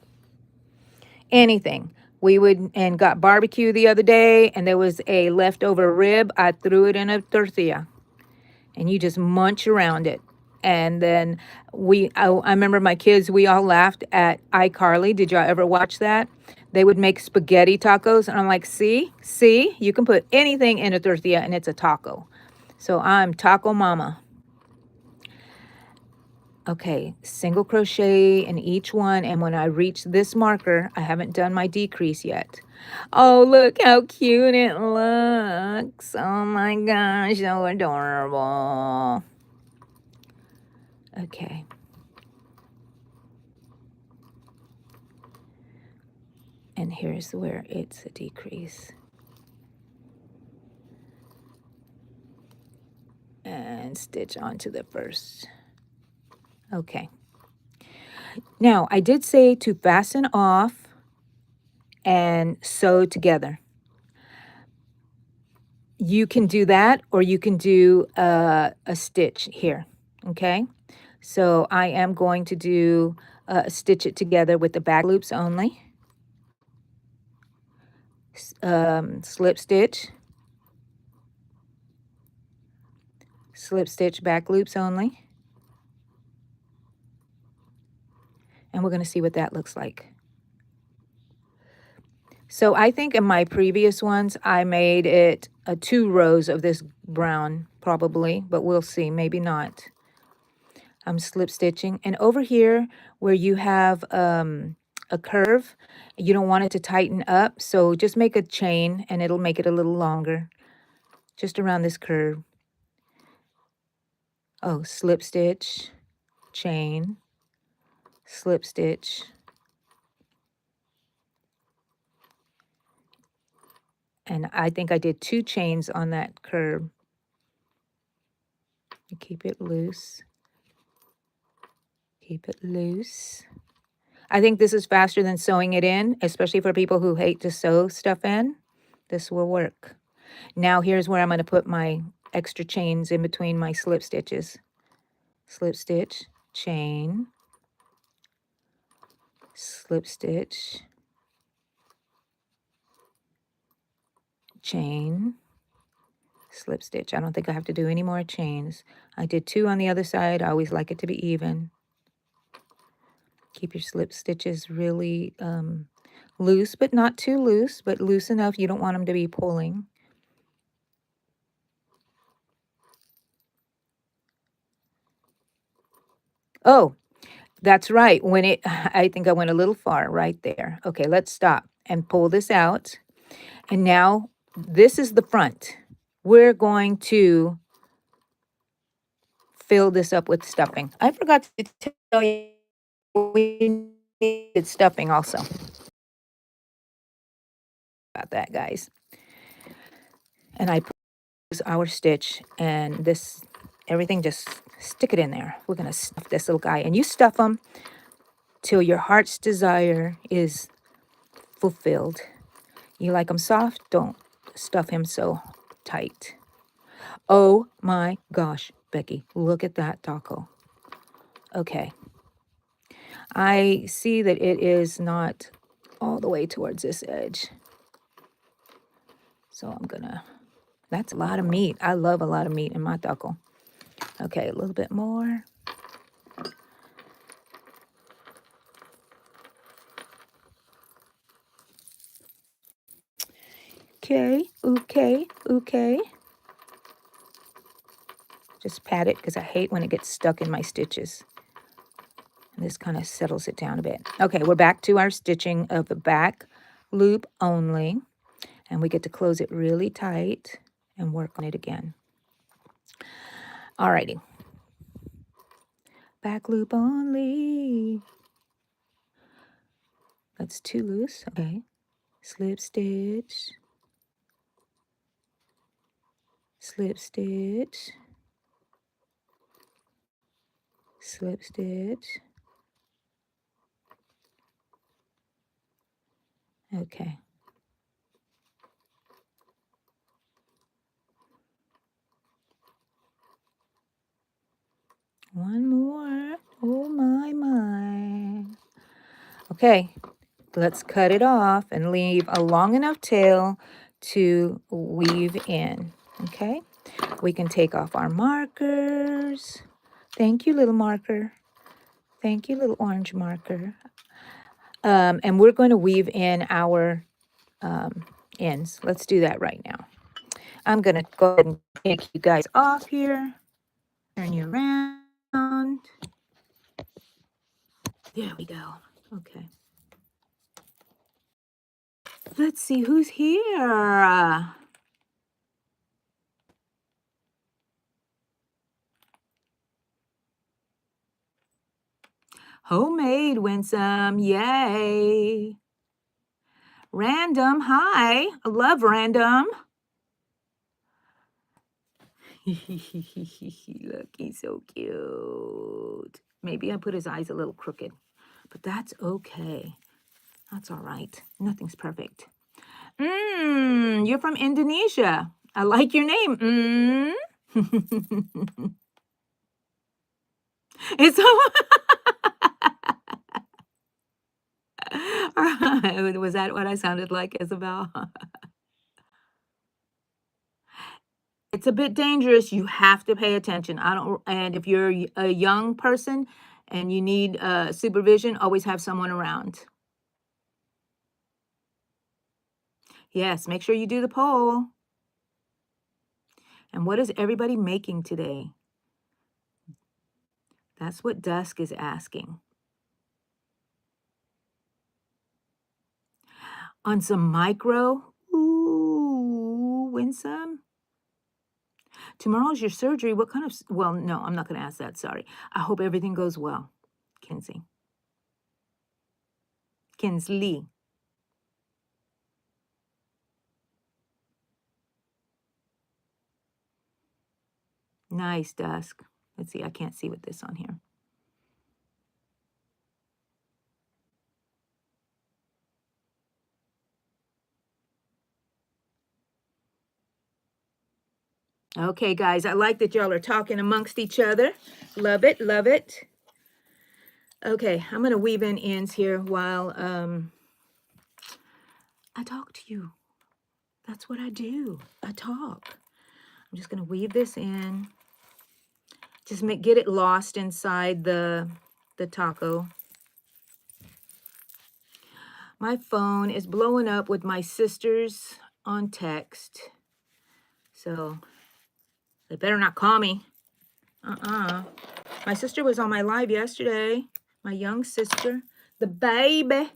Speaker 1: Anything. We would, and got barbecue the other day, and there was a leftover rib. I threw it in a tortilla, and you just munch around it. And then I remember my kids, we all laughed at iCarly. Did y'all ever watch that? They would make spaghetti tacos, and I'm like, see, you can put anything in a tortilla, and it's a taco. So I'm taco mama. Okay, single crochet in each one, and when I reach this marker, I haven't done my decrease yet. Oh, look how cute it looks. Oh my gosh, so adorable. Okay. And here's where it's a decrease. And stitch onto the first. Okay. Now, I did say to fasten off and sew together. You can do that, or you can do a stitch here, okay? So I am going to do stitch it together with the back loops only. Slip stitch, back loops only. And we're going to see what that looks like. So I think in my previous ones, I made it 2 rows of this brown, probably, but we'll see, maybe not. I'm slip stitching. And over here where you have a curve, you don't want it to tighten up, so just make a chain and it'll make it a little longer, just around this curve. Oh, slip stitch, chain, slip stitch. And I think I did 2 chains on that curve. You keep it loose. Keep it loose. I think this is faster than sewing it in, especially for people who hate to sew stuff in. This will work. Now here's where I'm going to put my extra chains in between my slip stitches. Slip stitch, chain, slip stitch, chain, slip stitch. I don't think I have to do any more chains. I did 2 on the other side. I always like it to be even. Keep your slip stitches really loose, but not too loose, but loose enough. You don't want them to be pulling. Oh, That's right. When it, I think I went a little far right there. Okay, let's stop and pull this out. And now this is the front. We're going to fill this up with stuffing. I forgot to tell you we needed stuffing also. About that, guys. And I put our stitch and this, everything, just stick it in there. We're going to stuff this little guy. And you stuff them till your heart's desire is fulfilled. You like them soft? Don't stuff him so tight. Oh my gosh, Becky, look at that taco. Okay. I see that it is not all the way towards this edge. So I'm gonna, that's a lot of meat. I love a lot of meat in my taco. Okay, a little bit more. Okay, okay. Just pat it because I hate when it gets stuck in my stitches. And this kind of settles it down a bit. Okay, we're back to our stitching of the back loop only. And we get to close it really tight and work on it again. Alrighty. Back loop only. That's too loose. Okay. Slip stitch. Slip stitch. Slip stitch. Okay. One more. Oh my. Okay. Let's cut it off and leave a long enough tail to weave in. Okay. We can take off our markers. Thank you, little marker. Thank you, little orange marker. And we're going to weave in our ends. Let's do that right now. I'm going to go ahead and take you guys off here. Turn you around. There we go. Okay. Let's see who's here. Homemade Winsome. Yay. Random. Hi. I love Random. Look, he's so cute. Maybe I put his eyes a little crooked, but that's okay. That's all right. Nothing's perfect. You're from Indonesia. I like your name. It's was that what I sounded like, Isabel? It's a bit dangerous. You have to pay attention. And if you're a young person and you need supervision, always have someone around. Yes, make sure you do the poll. And what is everybody making today? That's what Dusk is asking. On some micro? Ooh, Winsome. Tomorrow's your surgery. What kind of, well, no, I'm not going to ask that. Sorry. I hope everything goes well, Kinsey. Kinsley. Nice, Dusk. Let's see. I can't see with this on here. Okay, guys. I like that y'all are talking amongst each other. Love it. Love it. Okay, I'm going to weave in ends here while I talk to you. That's what I do. I talk. I'm just going to weave this in. Just get it lost inside the taco. My phone is blowing up with my sisters on text. So they better not call me. My sister was on my live yesterday. my young sister, the baby.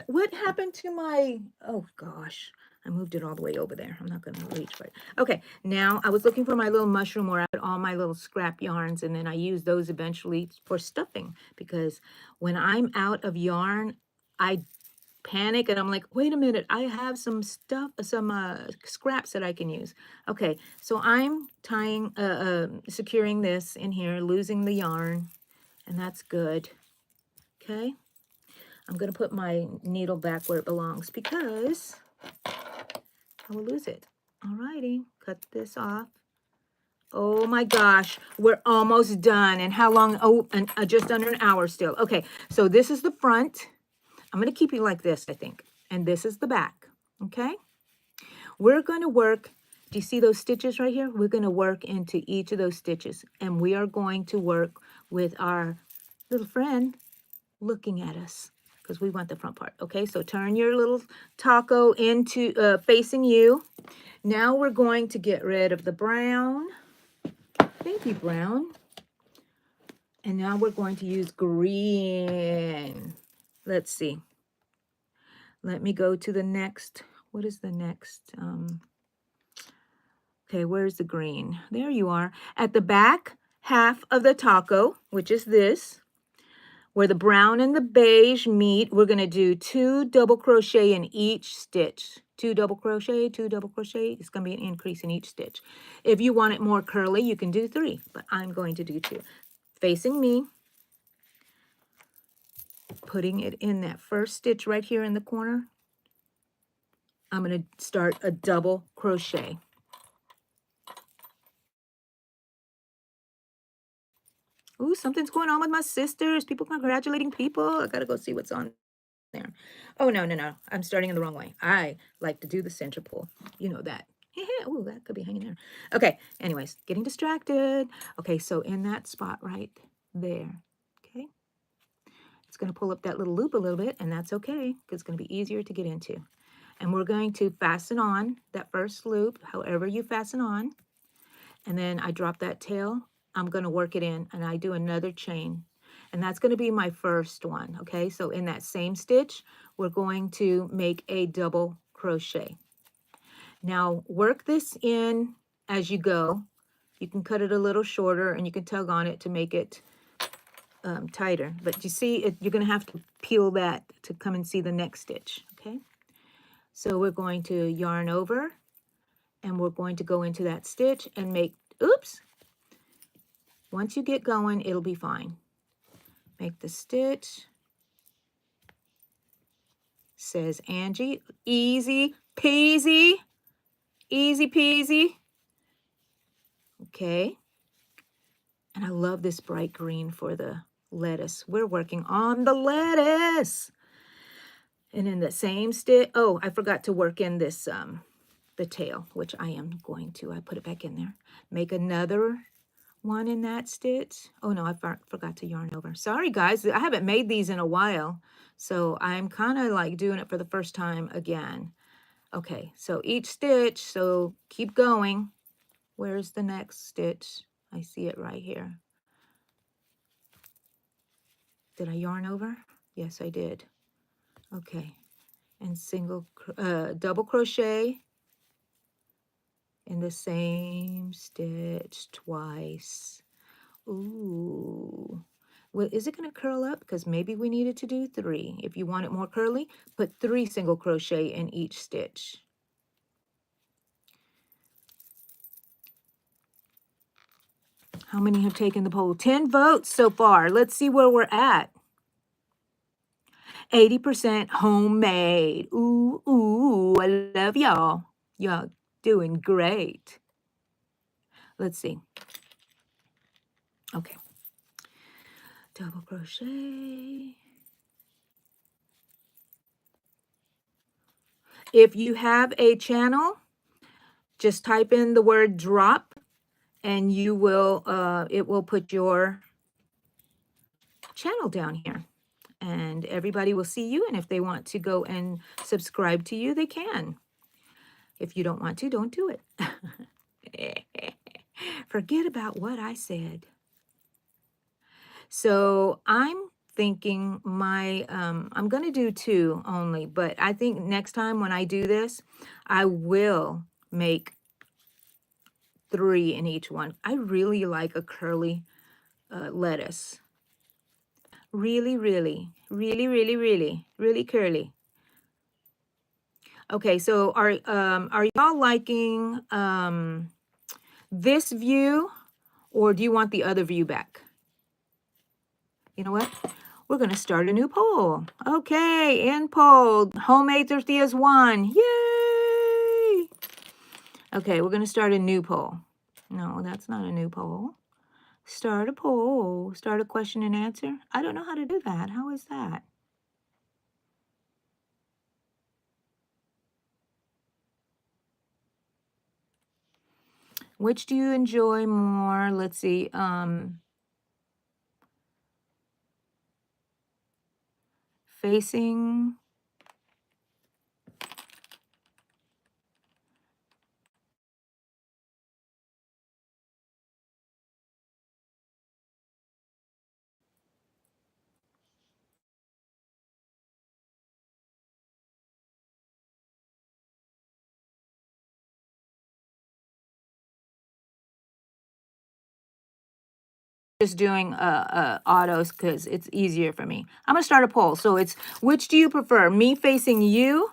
Speaker 1: What happened to my, oh gosh, I moved it all the way over there. I'm not going to reach for it. Okay, now I was looking for my little mushroom where I put all my little scrap yarns, and then I use those eventually for stuffing, because when I'm out of yarn, I panic and I'm like, wait a minute, I have some stuff, some scraps that I can use. Okay, so I'm tying, securing this in here, losing the yarn, and that's good. Okay, I'm gonna put my needle back where it belongs because I will lose it. Alrighty, cut this off. Oh my gosh, we're almost done. And how long? Oh, and just under an hour still. Okay, so this is the front. I'm going to keep it like this, I think. And this is the back, okay? We're going to work, do you see those stitches right here? We're going to work into each of those stitches. And we are going to work with our little friend looking at us because we want the front part, okay? So turn your little taco into facing you. Now we're going to get rid of the brown. Thank you, brown. And now we're going to use green. Let's see. Let me go to the next. What is the next? Okay, where's the green? There you are. At the back half of the taco, which is this, where the brown and the beige meet, we're going to do 2 double crochet in each stitch. 2 double crochet, 2 double crochet. It's going to be an increase in each stitch. If you want it more curly, you can do 3, but I'm going to do 2. Facing me, putting it in that first stitch right here in the corner. I'm going to start a double crochet. Ooh, something's going on with my sisters. People congratulating people. I got to go see what's on there. Oh, no, no, no. I'm starting in the wrong way. I like to do the center pull. You know that. Ooh, that could be hanging there. Okay, anyways, getting distracted. Okay, so in that spot right there, okay? It's going to pull up that little loop a little bit, and that's okay, because it's going to be easier to get into. And we're going to fasten on that first loop, however you fasten on. And then I drop that tail. I'm going to work it in, and I do another chain. And that's going to be my first one, okay? So in that same stitch, we're going to make a double crochet. Now, work this in as you go. You can cut it a little shorter, and you can tug on it to make it tighter. But you see, you're going to have to peel that to come and see the next stitch, okay? So we're going to yarn over, and we're going to go into that stitch and make, oops, once you get going, it'll be fine. Make the stitch. Says Angie, easy peasy, easy peasy. Okay. And I love this bright green for the lettuce. We're working on the lettuce. And in the same stitch, oh, I forgot to work in this, the tail, which I am going to. I put it back in there. Make another one in that stitch. Oh no, I forgot to yarn over. Sorry guys, I haven't made these in a while, so I'm kind of like doing it for the first time again. Okay, so each stitch, so keep going. Where's the next stitch? I see it right here. Did I yarn over? Yes, I did. Okay, and double crochet in the same stitch twice. Ooh. Well, is it going to curl up? Because maybe we needed to do 3. If you want it more curly, put 3 single crochet in each stitch. How many have taken the poll? 10 votes so far. Let's see where we're at. 80% homemade. Ooh, ooh, I love y'all. Y'all doing great. Let's see. Okay. Double crochet. If you have a channel, just type in the word drop and you will, it will put your channel down here and everybody will see you. And if they want to go and subscribe to you, they can. If you don't want to, don't do it. Forget about what I said. So I'm thinking I'm going to do 2 only, but I think next time when I do this, I will make 3 in each one. I really like a curly lettuce. Really, really, really, really, really, really curly. Okay, so are y'all liking this view, or do you want the other view back? You know what? We're going to start a new poll. Okay, end poll. Homemade tortillas won. Yay! Okay, we're going to start a new poll. No, that's not a new poll. Start a poll. Start a question and answer. I don't know how to do that. How is that? Which do you enjoy more? Let's see. Facing. Just doing autos because it's easier for me. I'm going to start a poll. So it's, which do you prefer? Me facing you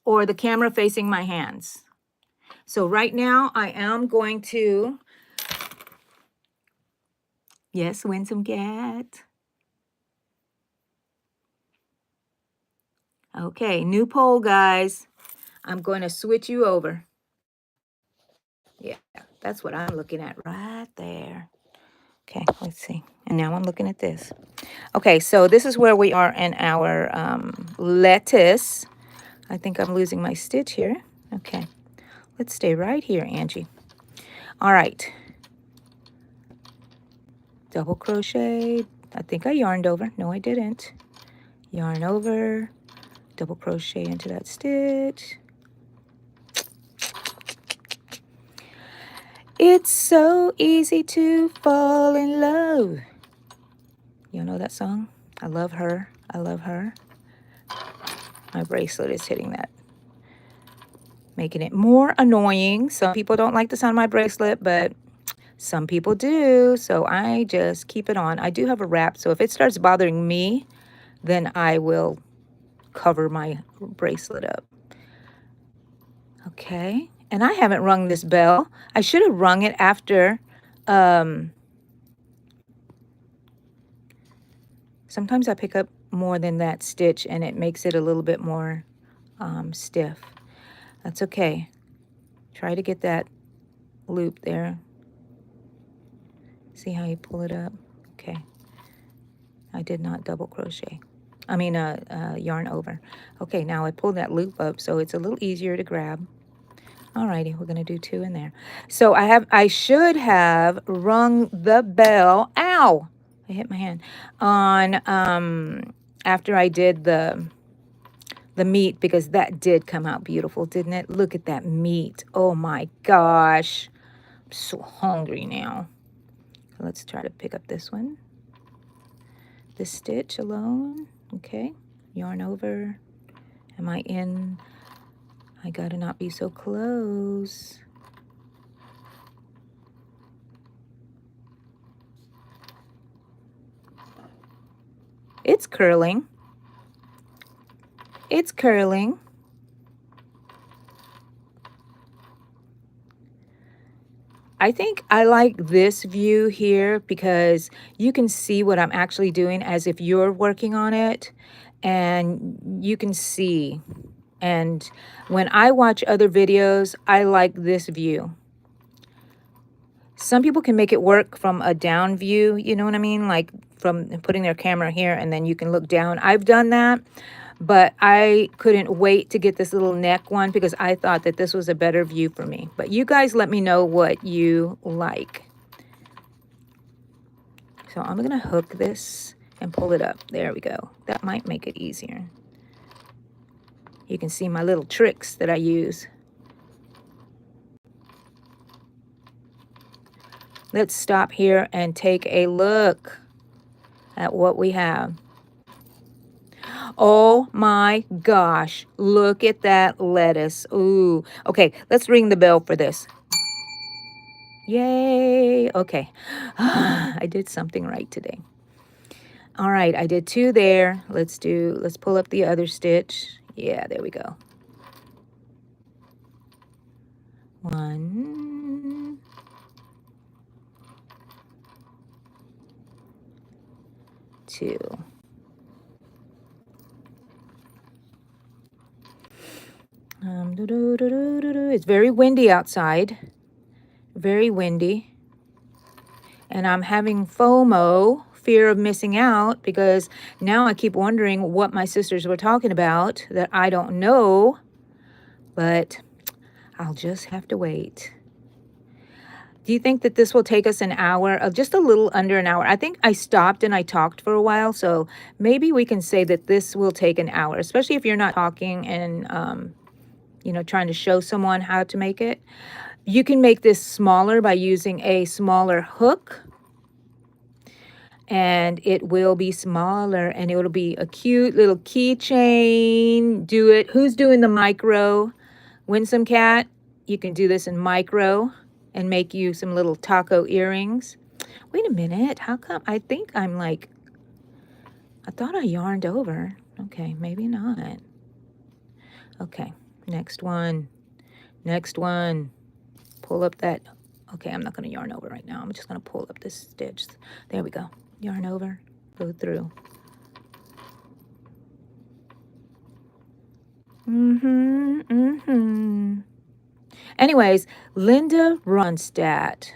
Speaker 1: or the camera facing my hands? So right now I am going to, yes, win some cat. Okay, new poll, guys. I'm going to switch you over. Yeah, that's what I'm looking at right there. Okay, let's see. And now I'm looking at this. Okay, so this is where we are in our lettuce. I think I'm losing my stitch here. Okay, let's stay right here, Angie. All right. Double crochet. I think I yarned over. No, I didn't. Yarn over. Double crochet into that stitch. It's so easy to fall in love. You know that song? I love her. I love her. My bracelet is hitting that, making it more annoying. Some people don't like the sound of my bracelet, but some people do. So I just keep it on. I do have a wrap, so if it starts bothering me, then I will cover my bracelet up. Okay. And I haven't rung this bell. I should have rung it after. Sometimes I pick up more than that stitch and it makes it a little bit more stiff. That's okay. Try to get that loop there. See how you pull it up? Okay. I did not double crochet. I mean, yarn over. Okay, now I pulled that loop up so it's a little easier to grab. Alrighty, we're gonna do 2 in there. So I should have rung the bell. Ow! I hit my hand. On after I did the meat, because that did come out beautiful, didn't it? Look at that meat. Oh my gosh. I'm so hungry now. Let's try to pick up this one. This stitch alone. Okay. Yarn over. Am I in? I gotta not be so close. It's curling. It's curling. I think I like this view here because you can see what I'm actually doing as if you're working on it, and you can see. And when I watch other videos, I like this view. Some people can make it work from a down view, you know what I mean? Like from putting their camera here and then you can look down. I've done that, but I couldn't wait to get this little neck one because I thought that this was a better view for me. But you guys let me know what you like. So I'm going to hook this and pull it up. There we go. That might make it easier. You can see my little tricks that I use. Let's stop here and take a look at what we have. Oh my gosh, look at that lettuce. Ooh, okay, let's ring the bell for this. Yay, okay. I did something right today. All right, I did 2 there. Let's pull up the other stitch. Yeah, there we go. 1, 2. It's very windy outside. Very windy. And I'm having FOMO, fear of missing out, because now I keep wondering what my sisters were talking about that I don't know, but I'll just have to wait. Do you think that this will take us an hour, just a little under an hour? I think I stopped and I talked for a while, so maybe we can say that this will take an hour, especially if you're not talking and, you know, trying to show someone how to make it. You can make this smaller by using a smaller hook, and it will be smaller, and it will be a cute little keychain. Do it. Who's doing the micro? Winsome Cat, you can do this in micro and make you some little taco earrings. Wait a minute. How come? I think I'm like, I thought I yarned over. Okay, maybe not. Okay, next one. Next one. Pull up that. Okay, I'm not going to yarn over right now. I'm just going to pull up this stitch. There we go. Yarn over, go through. Anyways, Linda Ronstadt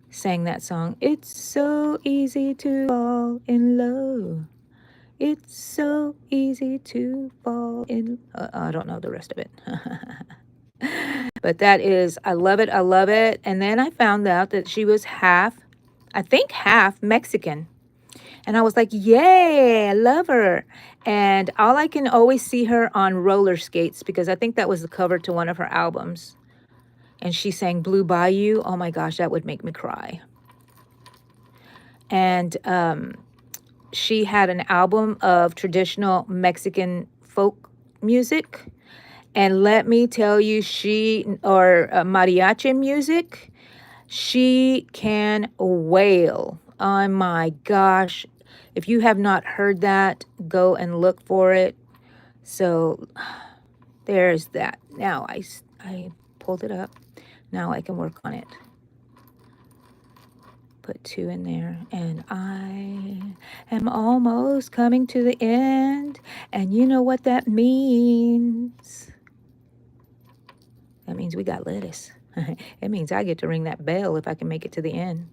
Speaker 1: sang that song. It's so easy to fall in love. It's so easy to fall in. I don't know the rest of it. But that is, I love it. I love it. And then I found out that she was half, I think half Mexican. And I was like, yay, I love her. And all I can always see her on roller skates, because I think that was the cover to one of her albums. And she sang Blue Bayou. Oh my gosh, that would make me cry. And she had an album of traditional Mexican folk music. And let me tell you, mariachi music, she can wail. Oh my gosh. If you have not heard that, go and look for it. So there's that. Now I pulled it up. Now I can work on it. Put 2 in there, and I am almost coming to the end. And you know what that means? That means we got lettuce. It means I get to ring that bell if I can make it to the end.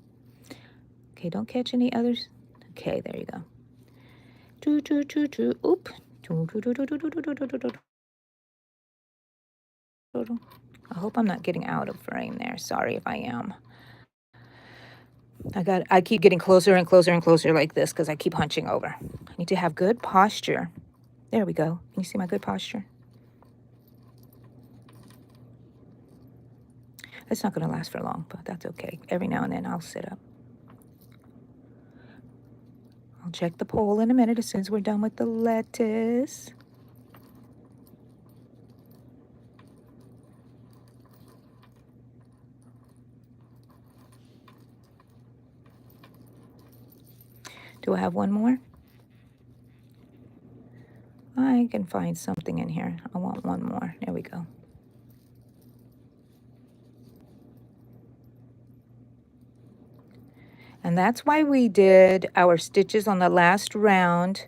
Speaker 1: Okay, don't catch any others. Okay, there you go. Oop. I hope I'm not getting out of frame there. Sorry if I am. I keep getting closer and closer and closer like this because I keep hunching over. I need to have good posture. There we go. Can you see my good posture? It's not going to last for long, but that's okay. Every now and then I'll sit up. I'll check the pole in a minute as soon as we're done with the lettuce. Do I have one more? I can find something in here. I want one more. There we go. And that's why we did our stitches on the last round.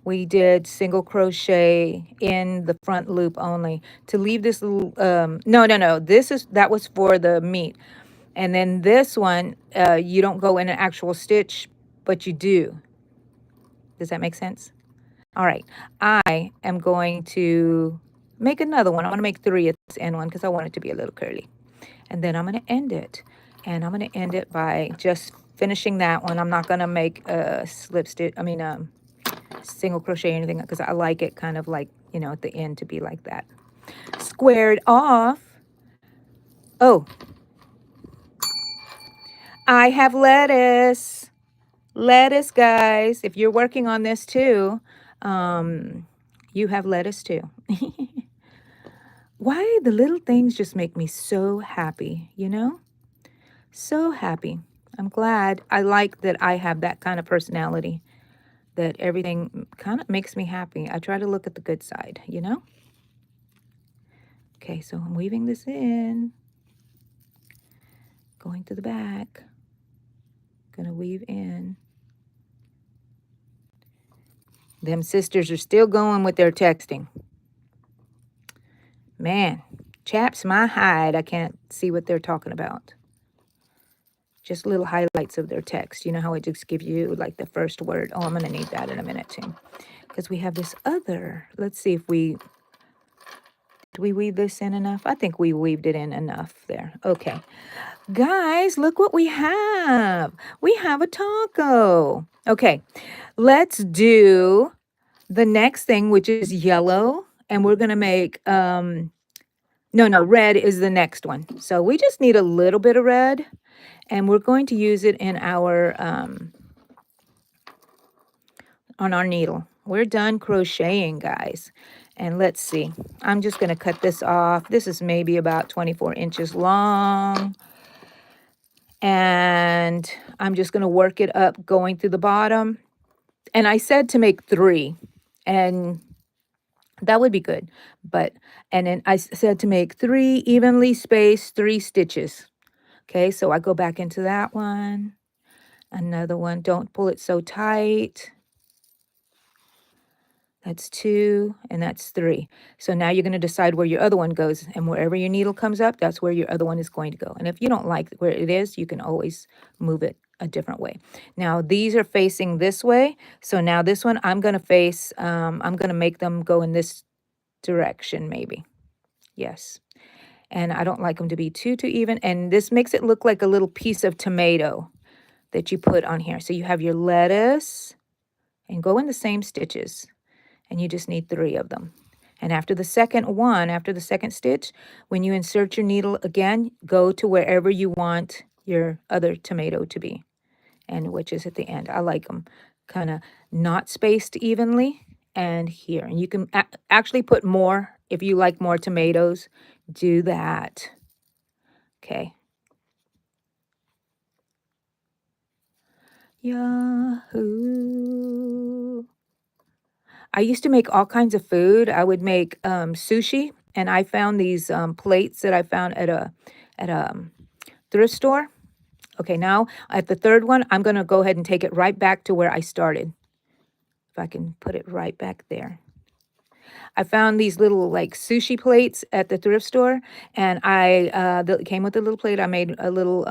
Speaker 1: We did single crochet in the front loop only to leave this little, no, that was for the meat. And then this one, you don't go in an actual stitch, but you do. Does that make sense? All right, I am going to make another one. I'm going to make 3 at this end one because I want it to be a little curly. And then I'm going to end it. And I'm going to end it by just finishing that one. I'm not going to make a slip stitch, single crochet or anything, because I like it kind of like, you know, at the end to be like that. Squared off. Oh, I have lettuce. Lettuce, guys. If you're working on this too, You have lettuce too. Why the little things just make me so happy, you know? So happy. I'm glad. I like that I have that kind of personality, that everything kind of makes me happy. I try to look at the good side, you know? Okay, so I'm weaving this in, going to the back, gonna weave in. Them sisters are still going with their texting. Man, chaps my hide. I can't see what they're talking about. Just little highlights of their text. You know how it just gives you like the first word. Oh, I'm going to need that in a minute too. Because we have this other. Let's see if we... Did we weave this in enough? I think we weaved it in enough there. Okay. Guys, look what we have. We have a taco. Okay. Let's do the next thing, which is yellow. And we're going to make... No, red is the next one. So we just need a little bit of red. And we're going to use it in our... on our needle. We're done crocheting, guys. And let's see. I'm just going to cut this off. This is maybe about 24 inches long. And I'm just going to work it up going through the bottom. And I said to make 3. And that would be good. And then I said to make 3 evenly spaced 3 stitches. Okay, so I go back into that one. Another one. Don't pull it so tight. That's 2, and that's 3. So now you're going to decide where your other one goes, and wherever your needle comes up, that's where your other one is going to go. And if you don't like where it is, you can always move it a different way. Now, these are facing this way. So now this one, I'm going to face, I'm going to make them go in this direction, maybe. Yes. And I don't like them to be too even. And this makes it look like a little piece of tomato that you put on here. So you have your lettuce, and go in the same stitches. And you just need 3 of them. And after the second one, after the second stitch, when you insert your needle again, go to wherever you want your other tomato to be, and which is at the end. I like them kind of not spaced evenly, and here. And you can actually put more if you like more tomatoes. Do that. Okay. Yahoo! I used to make all kinds of food. I would make sushi, and I found these plates that I found at a thrift store. Okay, now at the third one, I'm going to go ahead and take it right back to where I started. If I can put it right back there. I found these little like sushi plates at the thrift store, and it came with a little plate. I made a little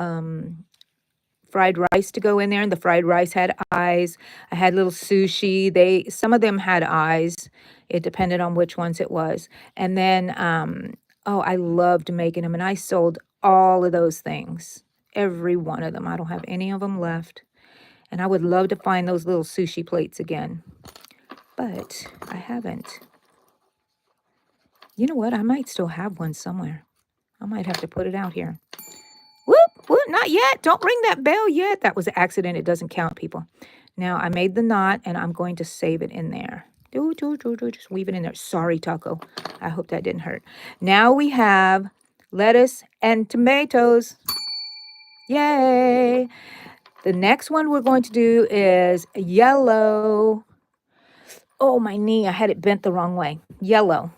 Speaker 1: fried rice to go in there, and the fried rice had eyes. I had little sushi. Some of them had eyes. It depended on which ones it was. And then I loved making them, and I sold all of those things, every one of them. I don't have any of them left, and I would love to find those little sushi plates again, but I haven't. You know what? I might still have one somewhere. I might have to put it out here. Whoop, not yet. Don't ring that bell yet. That was an accident. It doesn't count, people. Now, I made the knot, and I'm going to save it in there. Just weave it in there. Sorry, Taco. I hope that didn't hurt. Now we have lettuce and tomatoes. Yay! The next one we're going to do is yellow. Oh, my knee. I had it bent the wrong way. Yellow.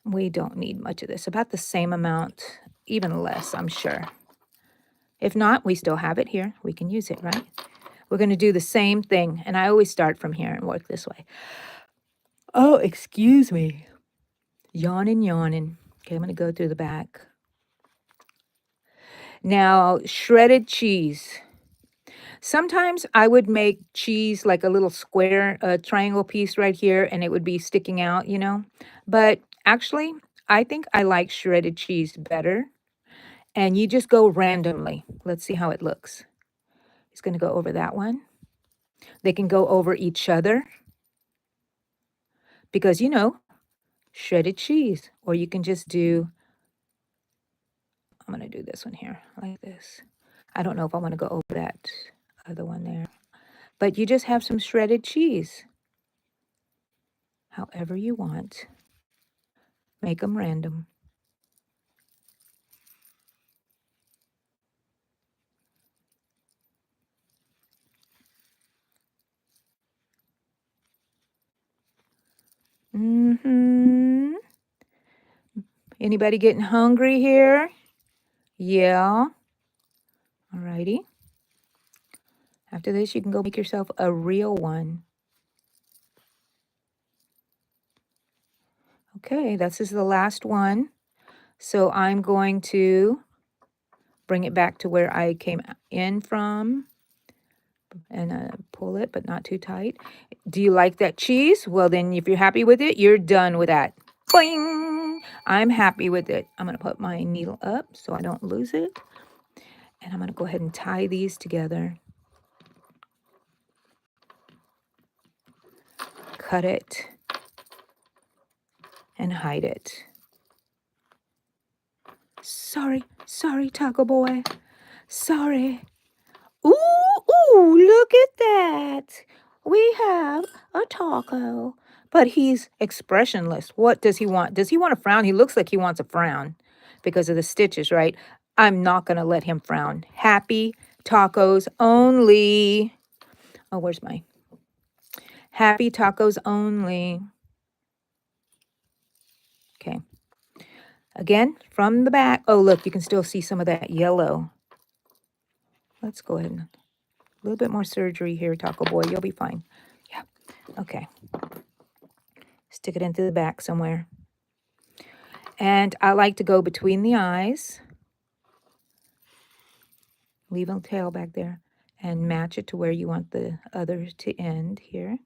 Speaker 1: We don't need much of this. About the same amount, even less, I'm sure. If not, we still have it here. We can use it, right? We're going to do the same thing. And I always start from here and work this way. Oh, excuse me. Yawning. Okay, I'm going to go through the back. Now, shredded cheese. Sometimes I would make cheese like a little square, triangle piece right here, and it would be sticking out, you know. But actually, I think I like shredded cheese better. And you just go randomly. Let's see how it looks. It's going to go over that one. They can go over each other because, you know, shredded cheese. Or you can just do, I'm going to do this one here like this. I don't know if I want to go over that other one there. But you just have some shredded cheese. however you want. Make them random. Anybody getting hungry here? Yeah. Alrighty. After this, you can go make yourself a real one. Okay, this is the last one. So I'm going to bring it back to where I came in from and pull it, but not too tight. Do you like that cheese? Well, then if you're happy with it, you're done with that. Boing! I'm happy with it. I'm going to put my needle up so I don't lose it. And I'm going to go ahead and tie these together. Cut it and hide it. Sorry, Taco Boy. Sorry. Ooh, look at that. We have a taco. But he's expressionless. What does he want? Does he want to frown? He looks like he wants a frown because of the stitches, right? I'm not going to let him frown. Happy tacos only. Oh, where's my... Happy tacos only. Okay. Again, from the back. Oh, look, you can still see some of that yellow. Let's go ahead and... A little bit more surgery here, Taco Boy. You'll be fine. Yeah. Okay. Stick it into the back somewhere. And I like to go between the eyes. Leave a tail back there. And match it to where you want the other to end here.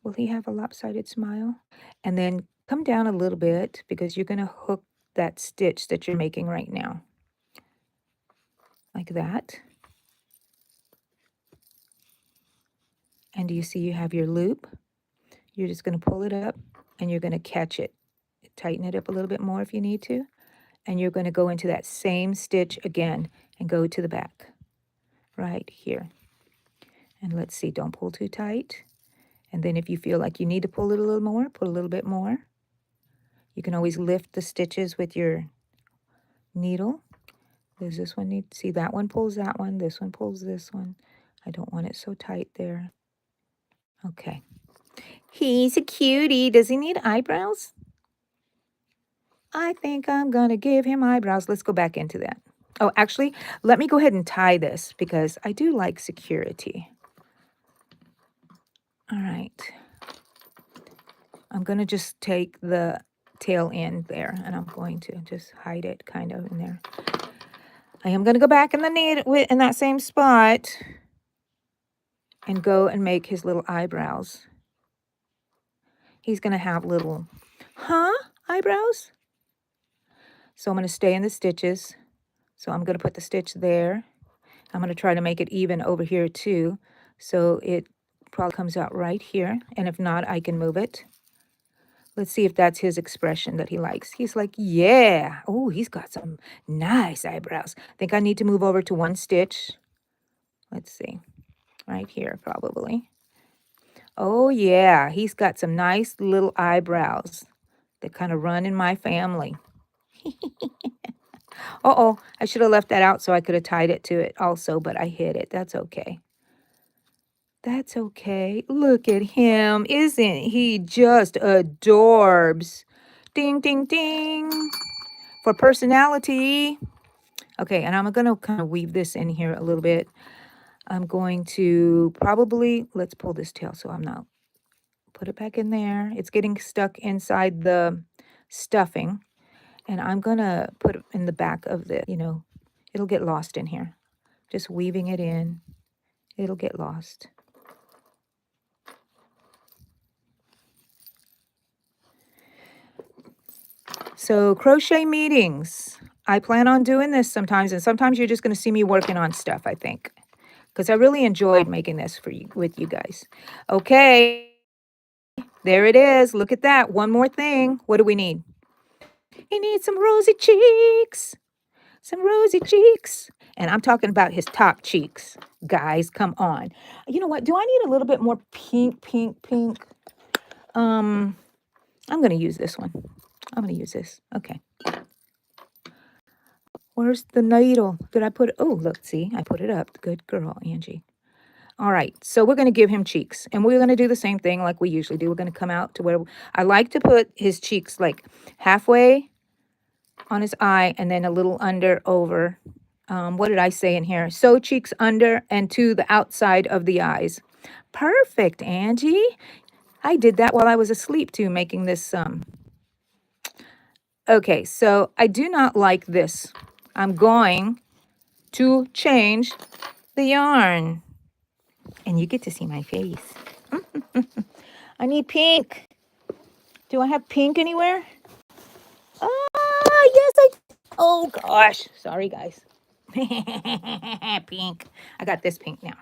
Speaker 1: Will he have a lopsided smile? And then come down a little bit because you're going to hook that stitch that you're making right now. Like that. And do you see you have your loop? You're just going to pull it up and you're going to catch it. Tighten it up a little bit more if you need to. And you're going to go into that same stitch again and go to the back. Right here. And let's see, don't pull too tight. And then if you feel like you need to pull it a little more, put a little bit more. You can always lift the stitches with your needle. Does this one need, see that one pulls that one, this one pulls this one. I don't want it so tight there. Okay. He's a cutie. Does he need eyebrows? I think I'm going to give him eyebrows. Let's go back into that. Oh, actually, let me go ahead and tie this because I do like security. All right. I'm going to just take the tail end there and I'm going to just hide it kind of in there. I am going to go back in the in that same spot and go and make his little eyebrows. He's going to have little, eyebrows? So I'm going to stay in the stitches. So I'm going to put the stitch there. I'm going to try to make it even over here too. So it probably comes out right here. And if not, I can move it. Let's see if that's his expression that he likes. He's like, yeah. Oh, he's got some nice eyebrows. I think I need to move over to one stitch. Let's see. Right here, probably. Oh, yeah. He's got some nice little eyebrows that kind of run in my family. Uh-oh, I should have left that out so I could have tied it to it also, but I hid it. That's okay. That's okay. Look at him. Isn't he just adorbs? Ding, ding, ding. For personality. Okay, and I'm going to kind of weave this in here a little bit. I'm going to probably, let's pull this tail so I'm not, put it back in there. It's getting stuck inside the stuffing. And I'm going to put it in the back of the, it'll get lost in here. Just weaving it in. It'll get lost. So crochet meetings. I plan on doing this sometimes, and sometimes you're just going to see me working on stuff, I think. Because I really enjoyed making this for you, with you guys. Okay. There it is. Look at that. One more thing. What do we need? He needs some rosy cheeks. Some rosy cheeks. And I'm talking about his top cheeks. Guys, come on. You know what? Do I need a little bit more pink? I'm going to use this one. I'm going to use this. Okay. Where's the needle? Did I put it? Oh, look, see, I put it up. Good girl, Angie. All right, so we're going to give him cheeks. And we're going to do the same thing like we usually do. We're going to come out to where I like to put his cheeks like halfway on his eye and then a little under over. What did I say in here? Sew cheeks under and to the outside of the eyes. Perfect, Angie. I did that while I was asleep too, making this. Okay, so I do not like this. I'm going to change the yarn. And you get to see my face. I need pink. Do I have pink anywhere? Ah, yes, oh gosh. Sorry, guys. Pink. I got this pink now.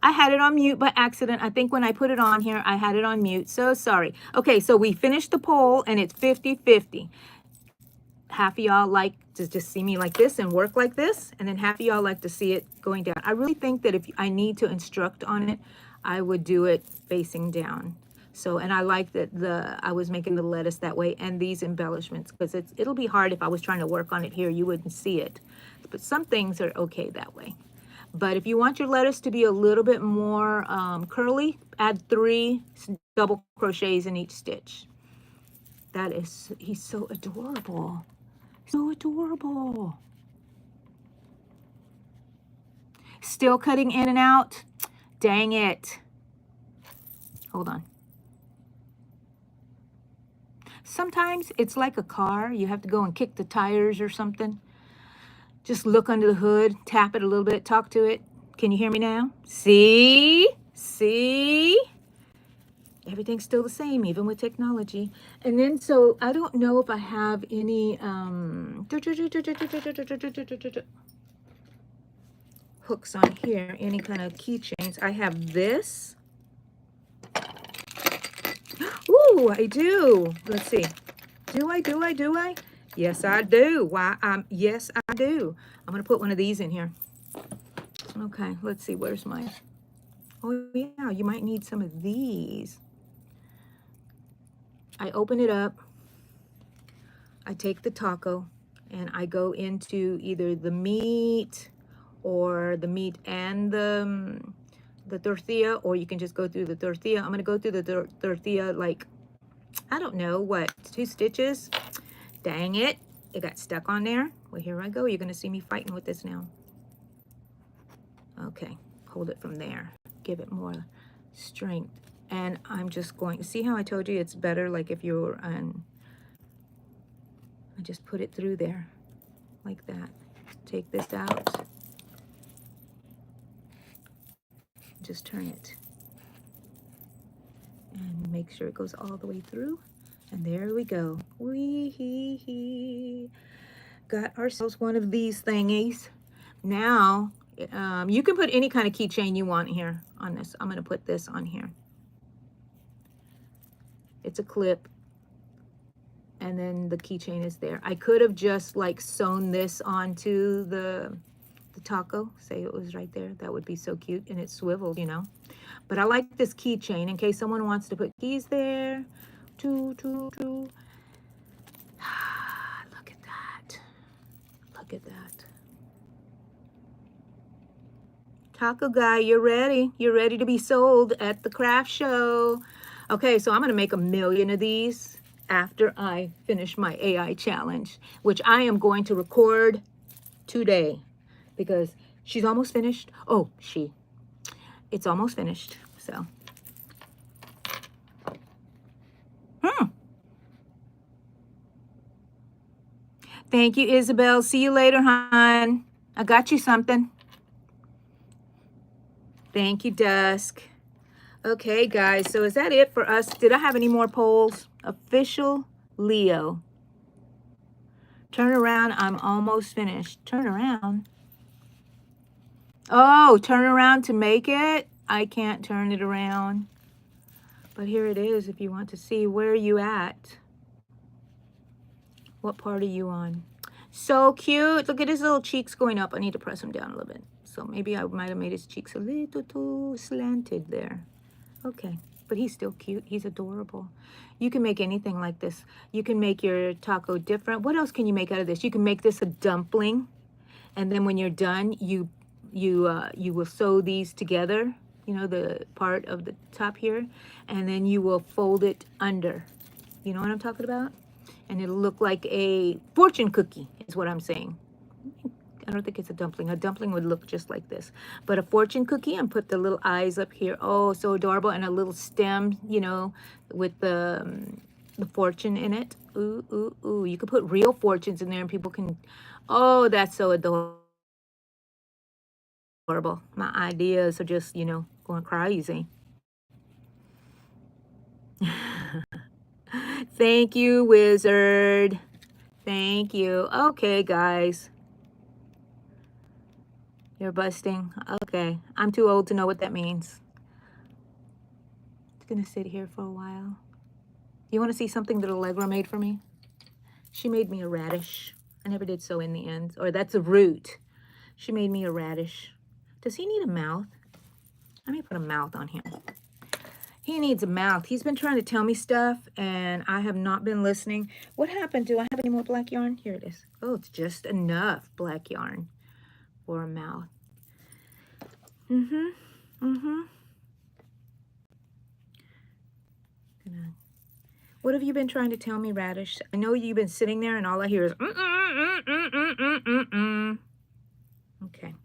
Speaker 1: I had it on mute by accident. I think when I put it on here, I had it on mute. So sorry. Okay, so we finished the poll and it's 50-50. Half of y'all like to just see me like this and work like this, and then half of y'all like to see it going down. I really think that if I need to instruct on it, I would do it facing down. So, and I like that I was making the lettuce that way and these embellishments, because it'll be hard if I was trying to work on it here, you wouldn't see it. But some things are okay that way. But if you want your lettuce to be a little bit more curly, add 3 double crochets in each stitch. He's so adorable. So adorable. Still cutting in and out. Dang it. Hold on. Sometimes it's like a car. You have to go and kick the tires or something. Just look under the hood, tap it a little bit, talk to it. Can you hear me now? See? See? Everything's still the same, even with technology. And then, so I don't know if I have any hooks on here, any kind of keychains. I have this. Ooh, I do. Let's see. Do I? Yes, I do. Why? Yes, I do. I'm going to put one of these in here. Okay, let's see. Where's mine? Oh, yeah, you might need some of these. I open it up. I take the taco and I go into either the meat or the meat and the tortilla, or you can just go through the tortilla. I'm going to go through the tortilla like, I don't know, what, 2 stitches? Dang it. It got stuck on there. Well, here I go. You're going to see me fighting with this now. Okay, hold it from there. Give it more strength. And I'm just going to see how I told you it's better like if you're on. I just put it through there like that. Take this out. Just turn it. And make sure it goes all the way through. And there we go. We got ourselves one of these thingies. Now, you can put any kind of keychain you want here on this. I'm going to put this on here. It's a clip. And then the keychain is there. I could have just like sewn this onto the taco. Say it was right there. That would be so cute. And it's swiveled, you know. But I like this keychain in case someone wants to put keys there. Look at that. Look at that. Taco guy, you're ready. You're ready to be sold at the craft show. Okay, so I'm going to make 1,000,000 of these after I finish my AI challenge, which I am going to record today because she's almost finished. Oh, it's almost finished. So, Thank you, Isabel. See you later, hon. I got you something. Thank you, Dusk. Okay, guys, so is that it for us? Did I have any more polls? Official Leo. Turn around. I'm almost finished. Turn around. Oh, turn around to make it? I can't turn it around. But here it is if you want to see. Where are you at? What part are you on? So cute. Look at his little cheeks going up. I need to press him down a little bit. So maybe I might have made his cheeks a little too slanted there. Okay, but he's still cute. He's adorable. You can make anything like this. You can make your taco different. What else can you make out of this? You can make this a dumpling, and then when you're done, you will sew these together. You know, the part of the top here, and then you will fold it under. You know what I'm talking about? And it'll look like a fortune cookie, is what I'm saying. I don't think it's a dumpling. A dumpling would look just like this. But a fortune cookie, and put the little eyes up here. Oh, so adorable. And a little stem, you know, with the fortune in it. Ooh, ooh, ooh. You could put real fortunes in there and people can... Oh, that's so adorable. My ideas are just, you know, going crazy. Thank you, Wizard. Thank you. Okay, guys. You're busting. Okay. I'm too old to know what that means. It's gonna sit here for a while. You want to see something that Allegra made for me? She made me a radish. I never did so in the end. Or that's a root. She made me a radish. Does he need a mouth? Let me put a mouth on him. He needs a mouth. He's been trying to tell me stuff, and I have not been listening. What happened? Do I have any more black yarn? Here it is. Oh, it's just enough black yarn for a mouth. What have you been trying to tell me, Radish? I know you've been sitting there, and all I hear is Okay.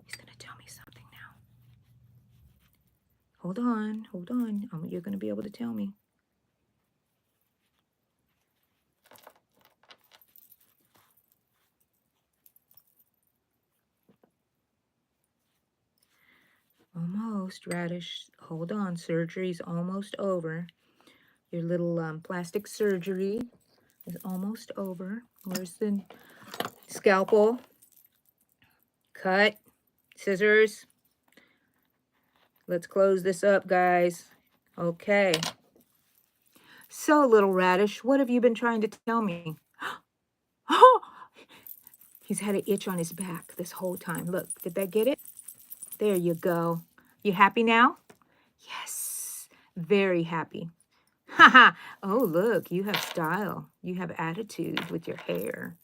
Speaker 1: He's gonna tell me something now. Hold on, hold on. You're gonna be able to tell me. Almost, Radish. Hold on, surgery's almost over. Your little plastic surgery is almost over. Where's the scalpel? Cut. Scissors. Let's close this up, guys. Okay. So, little Radish, what have you been trying to tell me? Oh! He's had an itch on his back this whole time. Look, did that get it? There you go. You happy now? Yes. Very happy. Haha. Oh, look, you have style. You have attitude with your hair.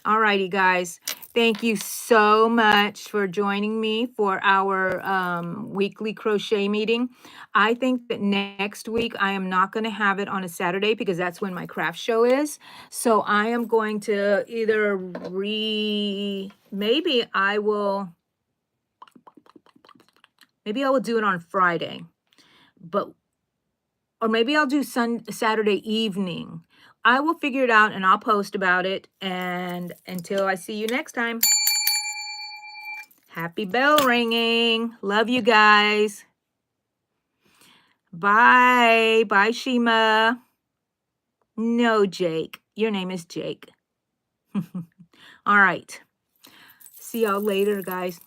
Speaker 1: Alrighty, guys. Thank you so much for joining me for our weekly crochet meeting. I think that next week I am not going to have it on a Saturday because that's when my craft show is. So I am going to either maybe I will do it on Friday, or maybe I'll do Saturday evening. I will figure it out and I'll post about it. And until I see you next time, happy bell ringing. Love you guys. Bye. Bye, Shima. No, Jake. Your name is Jake. All right. See y'all later, guys.